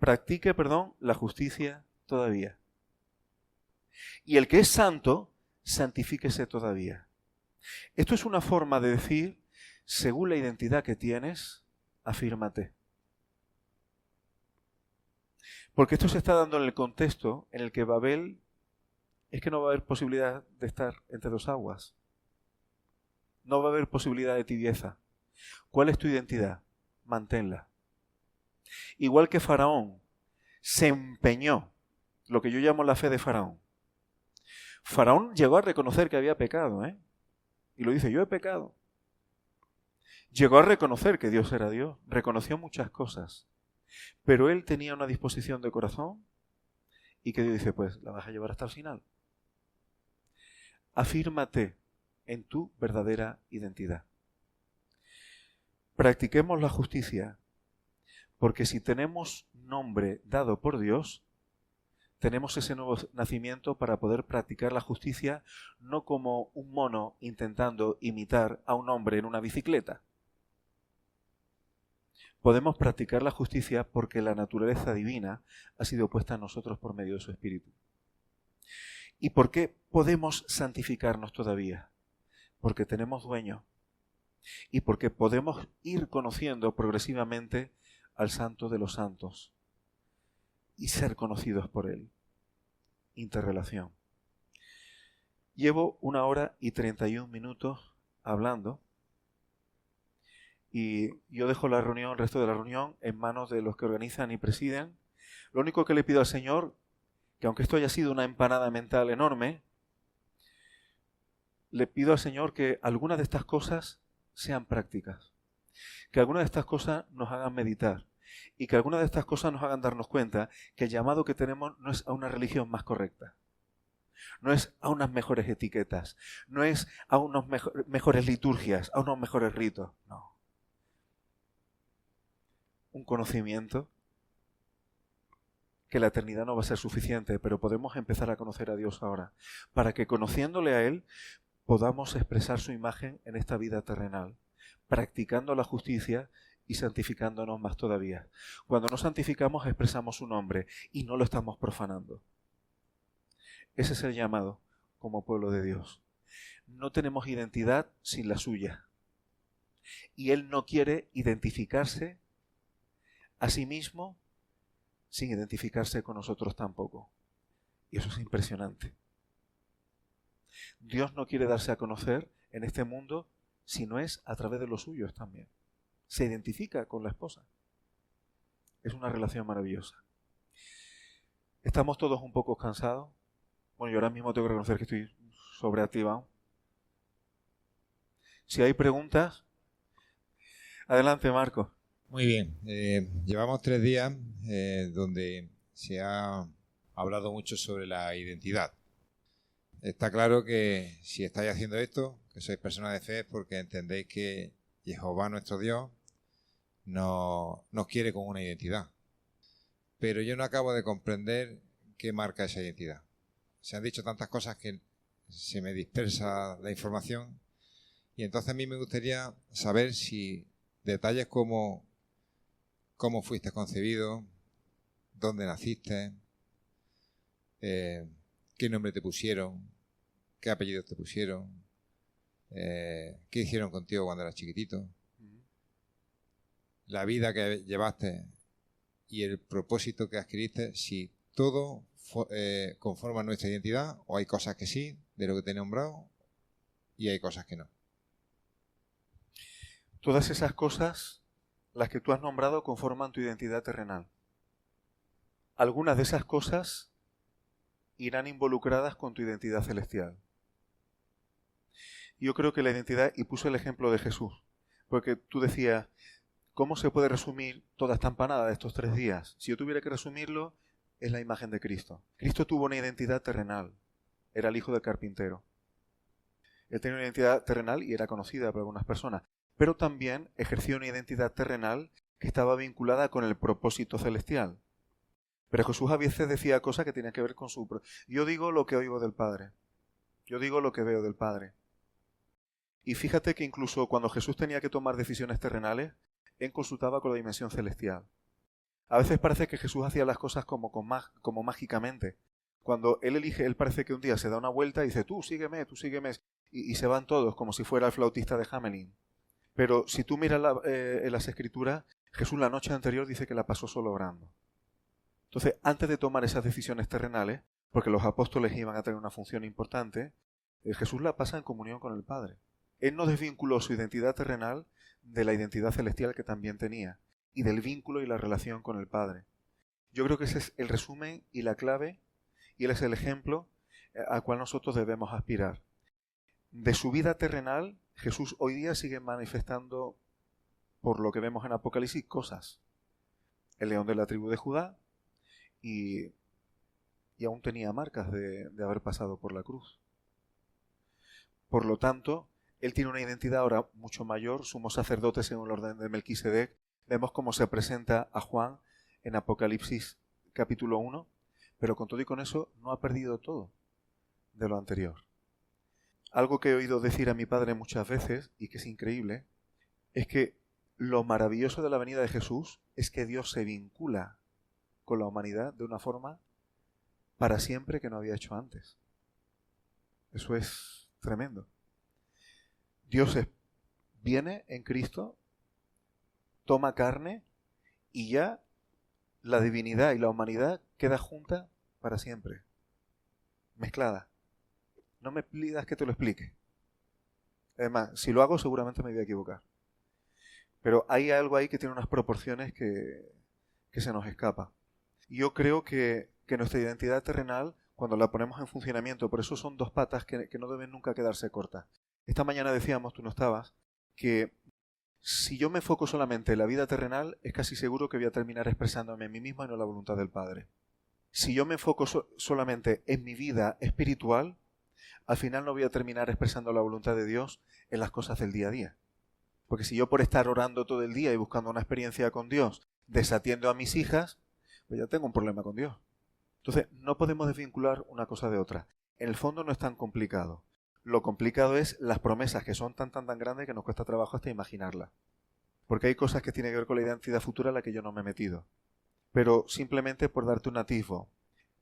la justicia todavía. Y el que es santo, santifíquese todavía. Esto es una forma de decir, según la identidad que tienes, afírmate. Porque esto se está dando en el contexto en el que Babel es que no va a haber posibilidad de estar entre dos aguas. No va a haber posibilidad de tibieza. ¿Cuál es tu identidad? Manténla. Igual que Faraón se empeñó, lo que yo llamo la fe de Faraón. Faraón llegó a reconocer que había pecado, y lo dice, yo he pecado. Llegó a reconocer que Dios era Dios, reconoció muchas cosas, pero él tenía una disposición de corazón y que Dios dice, pues la vas a llevar hasta el final. Afírmate en tu verdadera identidad. Practiquemos la justicia, porque si tenemos nombre dado por Dios, tenemos ese nuevo nacimiento para poder practicar la justicia no como un mono intentando imitar a un hombre en una bicicleta. Podemos practicar la justicia porque la naturaleza divina ha sido puesta en nosotros por medio de su Espíritu. ¿Y por qué podemos santificarnos todavía? Porque tenemos dueño y porque podemos ir conociendo progresivamente al Santo de los Santos y ser conocidos por Él. Interrelación. Llevo 1 hora y 31 minutos hablando y yo dejo la reunión, el resto de la reunión, en manos de los que organizan y presiden. Lo único que le pido al Señor, que aunque esto haya sido una empanada mental enorme, le pido al Señor que algunas de estas cosas sean prácticas, que algunas de estas cosas nos hagan meditar y que algunas de estas cosas nos hagan darnos cuenta que el llamado que tenemos no es a una religión más correcta, no es a unas mejores etiquetas, no es a unos mejores liturgias, a unos mejores ritos, no. Un conocimiento que la eternidad no va a ser suficiente, pero podemos empezar a conocer a Dios ahora, para que conociéndole a Él podamos expresar su imagen en esta vida terrenal, practicando la justicia y santificándonos más todavía. Cuando nos santificamos expresamos su nombre y no lo estamos profanando. Ese es el llamado como pueblo de Dios. No tenemos identidad sin la suya. Y Él no quiere identificarse a sí mismo sin identificarse con nosotros tampoco. Y eso es impresionante. Dios no quiere darse a conocer en este mundo si no es a través de los suyos también. Se identifica con la esposa. Es una relación maravillosa. Estamos todos un poco cansados. Bueno, yo ahora mismo tengo que reconocer que estoy sobreactivado. Si hay preguntas, adelante, Marco. Muy bien. Llevamos 3 días donde se ha hablado mucho sobre la identidad. Está claro que si estáis haciendo esto, que sois personas de fe, es porque entendéis que Jehová, nuestro Dios, nos quiere con una identidad. Pero yo no acabo de comprender qué marca esa identidad. Se han dicho tantas cosas que se me dispersa la información y entonces a mí me gustaría saber si detalles como cómo fuiste concebido, dónde naciste, qué nombre te pusieron, qué apellido te pusieron, qué hicieron contigo cuando eras chiquitito, la vida que llevaste y el propósito que adquiriste, si todo conforma nuestra identidad o hay cosas que sí, de lo que te he nombrado, y hay cosas que no. Todas esas cosas, las que tú has nombrado, conforman tu identidad terrenal. Algunas de esas cosas irán involucradas con tu identidad celestial. Yo creo que la identidad, y puse el ejemplo de Jesús, porque tú decías, ¿cómo se puede resumir toda esta empanada de estos 3 días? Si yo tuviera que resumirlo, es la imagen de Cristo. Cristo tuvo una identidad terrenal, era el hijo del carpintero. Él tenía una identidad terrenal y era conocida por algunas personas, pero también ejerció una identidad terrenal que estaba vinculada con el propósito celestial. Pero Jesús a veces decía cosas que tenían que ver con su... Yo digo lo que oigo del Padre. Yo digo lo que veo del Padre. Y fíjate que incluso cuando Jesús tenía que tomar decisiones terrenales, él consultaba con la dimensión celestial. A veces parece que Jesús hacía las cosas como mágicamente. Cuando él elige, él parece que un día se da una vuelta y dice, tú sígueme, y se van todos, como si fuera el flautista de Hamelin. Pero si tú miras en las Escrituras, Jesús la noche anterior dice que la pasó solo orando. Entonces, antes de tomar esas decisiones terrenales, porque los apóstoles iban a tener una función importante, Jesús la pasa en comunión con el Padre. Él no desvinculó su identidad terrenal de la identidad celestial que también tenía y del vínculo y la relación con el Padre. Yo creo que ese es el resumen y la clave, y él es el ejemplo al cual nosotros debemos aspirar. De su vida terrenal, Jesús hoy día sigue manifestando, por lo que vemos en Apocalipsis, cosas. El león de la tribu de Judá, y aún tenía marcas de haber pasado por la cruz. Por lo tanto, él tiene una identidad ahora mucho mayor, sumo sacerdote según el orden de Melquisedec. Vemos cómo se presenta a Juan en Apocalipsis capítulo 1, pero con todo y con eso no ha perdido todo de lo anterior. Algo que he oído decir a mi padre muchas veces, y que es increíble, es que lo maravilloso de la venida de Jesús es que Dios se vincula con la humanidad de una forma para siempre que no había hecho antes. Eso es tremendo. Dios viene en Cristo, toma carne y ya la divinidad y la humanidad queda junta para siempre, mezclada. No me pidas que te lo explique. Además, si lo hago seguramente me voy a equivocar. Pero hay algo ahí que tiene unas proporciones que se nos escapa. Y yo creo que nuestra identidad terrenal, cuando la ponemos en funcionamiento, por eso son dos patas que no deben nunca quedarse cortas. Esta mañana decíamos, tú no estabas, que si yo me enfoco solamente en la vida terrenal, es casi seguro que voy a terminar expresándome en mí mismo y no en la voluntad del Padre. Si yo me enfoco solamente en mi vida espiritual, al final no voy a terminar expresando la voluntad de Dios en las cosas del día a día. Porque si yo por estar orando todo el día y buscando una experiencia con Dios, desatiendo a mis hijas, pues ya tengo un problema con Dios. Entonces, no podemos desvincular una cosa de otra. En el fondo no es tan complicado. Lo complicado es las promesas, que son tan grandes que nos cuesta trabajo hasta imaginarlas. Porque hay cosas que tienen que ver con la identidad futura a la que yo no me he metido. Pero simplemente por darte un atisbo.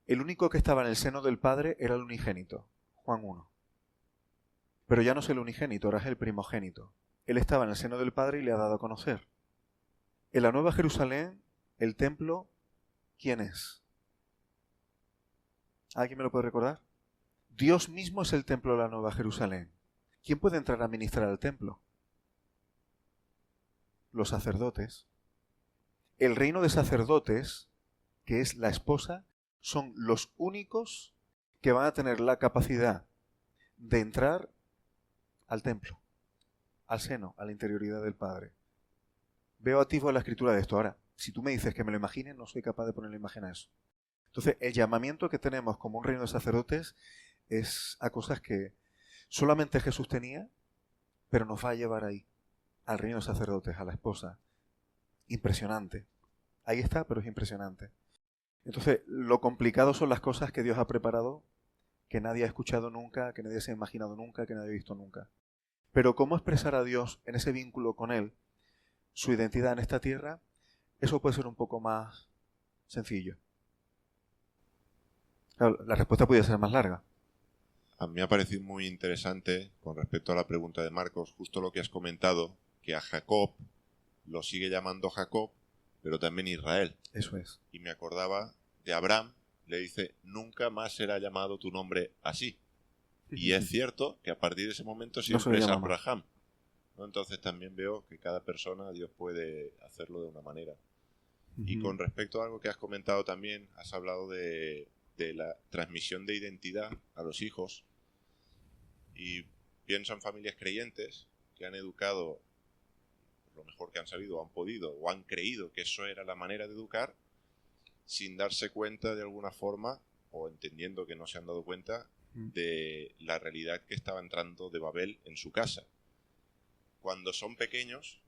El único que estaba en el seno del Padre era el unigénito, Juan 1. Pero ya no es el unigénito, ahora es el primogénito. Él estaba en el seno del Padre y le ha dado a conocer. En la Nueva Jerusalén, el templo, ¿quién es? ¿Alguien me lo puede recordar? Dios mismo es el templo de la Nueva Jerusalén. ¿Quién puede entrar a ministrar al templo? Los sacerdotes. El reino de sacerdotes, que es la esposa, son los únicos que van a tener la capacidad de entrar al templo, al seno, a la interioridad del Padre. Veo atisbo en la escritura de esto. Ahora, si tú me dices que me lo imagine, no soy capaz de ponerle imagen a eso. Entonces, el llamamiento que tenemos como un reino de sacerdotes es a cosas que solamente Jesús tenía, pero nos va a llevar ahí, al reino de sacerdotes, a la esposa. Impresionante. Ahí está, pero es impresionante. Entonces, lo complicado son las cosas que Dios ha preparado, que nadie ha escuchado nunca, que nadie se ha imaginado nunca, que nadie ha visto nunca. Pero cómo expresar a Dios en ese vínculo con Él, su identidad en esta tierra, eso puede ser un poco más sencillo. Claro, la respuesta podría ser más larga. A mí me ha parecido muy interesante, con respecto a la pregunta de Marcos, justo lo que has comentado, que a Jacob lo sigue llamando Jacob, pero también Israel. Eso es. Y me acordaba de Abraham, le dice, nunca más será llamado tu nombre así. Y es cierto que a partir de ese momento siempre es Abraham, ¿no? Entonces también veo que cada persona Dios puede hacerlo de una manera. Y con respecto a algo que has comentado también, has hablado de la transmisión de identidad a los hijos, y pienso en familias creyentes que han educado lo mejor que han sabido, o han podido, o han creído que eso era la manera de educar, sin darse cuenta de alguna forma, o entendiendo que no se han dado cuenta de la realidad que estaba entrando de Babel en su casa. Cuando son pequeños,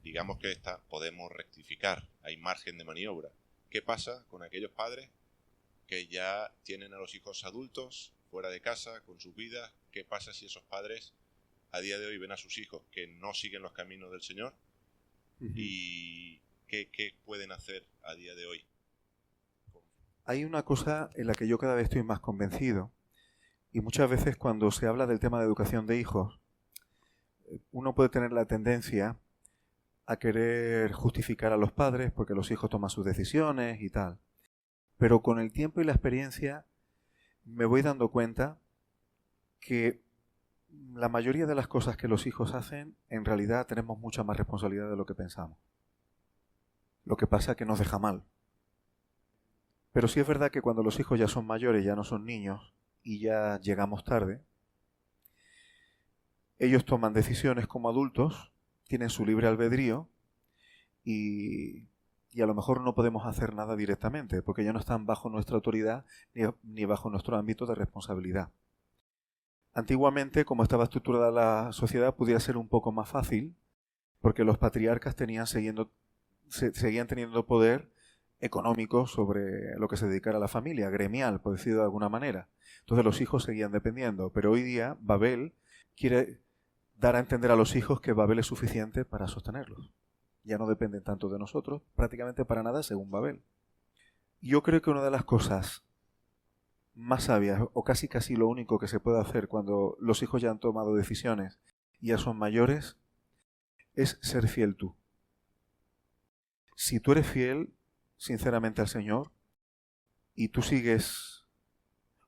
digamos que podemos rectificar, hay margen de maniobra. ¿Qué pasa con aquellos padres que ya tienen a los hijos adultos, fuera de casa, con sus vidas? ¿Qué pasa si esos padres a día de hoy ven a sus hijos que no siguen los caminos del Señor? ¿Y qué pueden hacer a día de hoy? Hay una cosa en la que yo cada vez estoy más convencido, y muchas veces cuando se habla del tema de educación de hijos, uno puede tener la tendencia a querer justificar a los padres porque los hijos toman sus decisiones y tal. Pero con el tiempo y la experiencia me voy dando cuenta que la mayoría de las cosas que los hijos hacen, en realidad tenemos mucha más responsabilidad de lo que pensamos. Lo que pasa es que nos deja mal. Pero sí es verdad que cuando los hijos ya son mayores, ya no son niños, y ya llegamos tarde, ellos toman decisiones como adultos, tienen su libre albedrío, y a lo mejor no podemos hacer nada directamente, porque ya no están bajo nuestra autoridad ni bajo nuestro ámbito de responsabilidad. Antiguamente, como estaba estructurada la sociedad, pudiera ser un poco más fácil, porque los patriarcas seguían teniendo poder económico sobre lo que se dedicara a la familia, gremial, por decirlo de alguna manera. Entonces los hijos seguían dependiendo, pero hoy día Babel quiere dar a entender a los hijos que Babel es suficiente para sostenerlos. Ya no dependen tanto de nosotros, prácticamente para nada, según Babel. Yo creo que una de las cosas más sabias, o casi lo único que se puede hacer cuando los hijos ya han tomado decisiones y ya son mayores, es ser fiel tú. Si tú eres fiel, sinceramente, al Señor, y tú sigues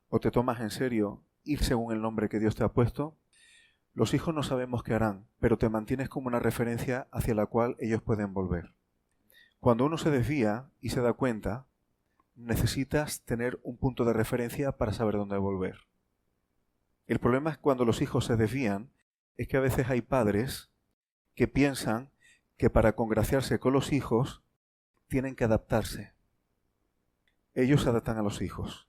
o te tomas en serio ir según el nombre que Dios te ha puesto, los hijos no sabemos qué harán, pero te mantienes como una referencia hacia la cual ellos pueden volver. Cuando uno se desvía y se da cuenta, necesitas tener un punto de referencia para saber dónde volver. El problema es cuando los hijos se desvían, es que a veces hay padres que piensan que para congraciarse con los hijos tienen que adaptarse. Ellos se adaptan a los hijos,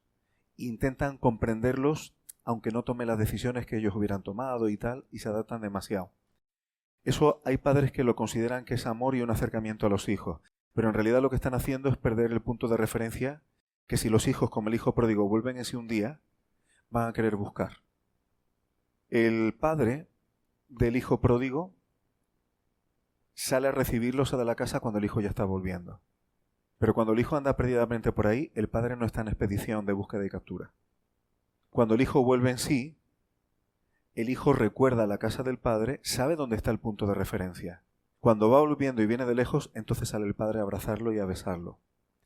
intentan comprenderlos aunque no tomen las decisiones que ellos hubieran tomado y tal, y se adaptan demasiado. Eso hay padres que lo consideran que es amor y un acercamiento a los hijos, pero en realidad lo que están haciendo es perder el punto de referencia que si los hijos, como el hijo pródigo, vuelven en sí un día, van a querer buscar. El padre del hijo pródigo sale a recibirlo, sale de la casa cuando el hijo ya está volviendo. Pero cuando el hijo anda perdidamente por ahí, el padre no está en expedición de búsqueda y captura. Cuando el hijo vuelve en sí, el hijo recuerda la casa del padre, sabe dónde está el punto de referencia. Cuando va volviendo y viene de lejos, entonces sale el padre a abrazarlo y a besarlo.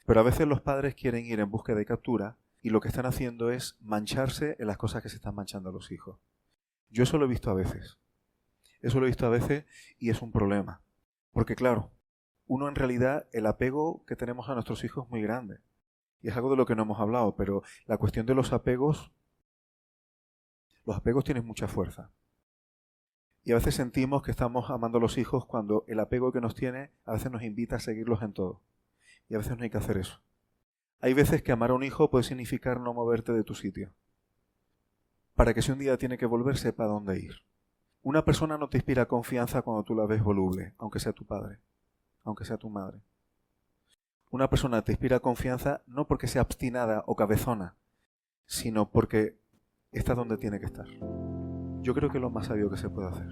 Pero a veces los padres quieren ir en búsqueda y captura y lo que están haciendo es mancharse en las cosas que se están manchando a los hijos. Yo eso lo he visto a veces. Eso lo he visto a veces y es un problema. Porque claro, uno en realidad, el apego que tenemos a nuestros hijos es muy grande. Y es algo de lo que no hemos hablado, pero la cuestión de los apegos tienen mucha fuerza. Y a veces sentimos que estamos amando a los hijos cuando el apego que nos tiene a veces nos invita a seguirlos en todo. Y a veces no hay que hacer eso. Hay veces que amar a un hijo puede significar no moverte de tu sitio. Para que si un día tiene que volver, sepa dónde ir. Una persona no te inspira confianza cuando tú la ves voluble, aunque sea tu padre, aunque sea tu madre. Una persona te inspira confianza no porque sea obstinada o cabezona, sino porque está donde tiene que estar. Yo creo que es lo más sabio que se puede hacer.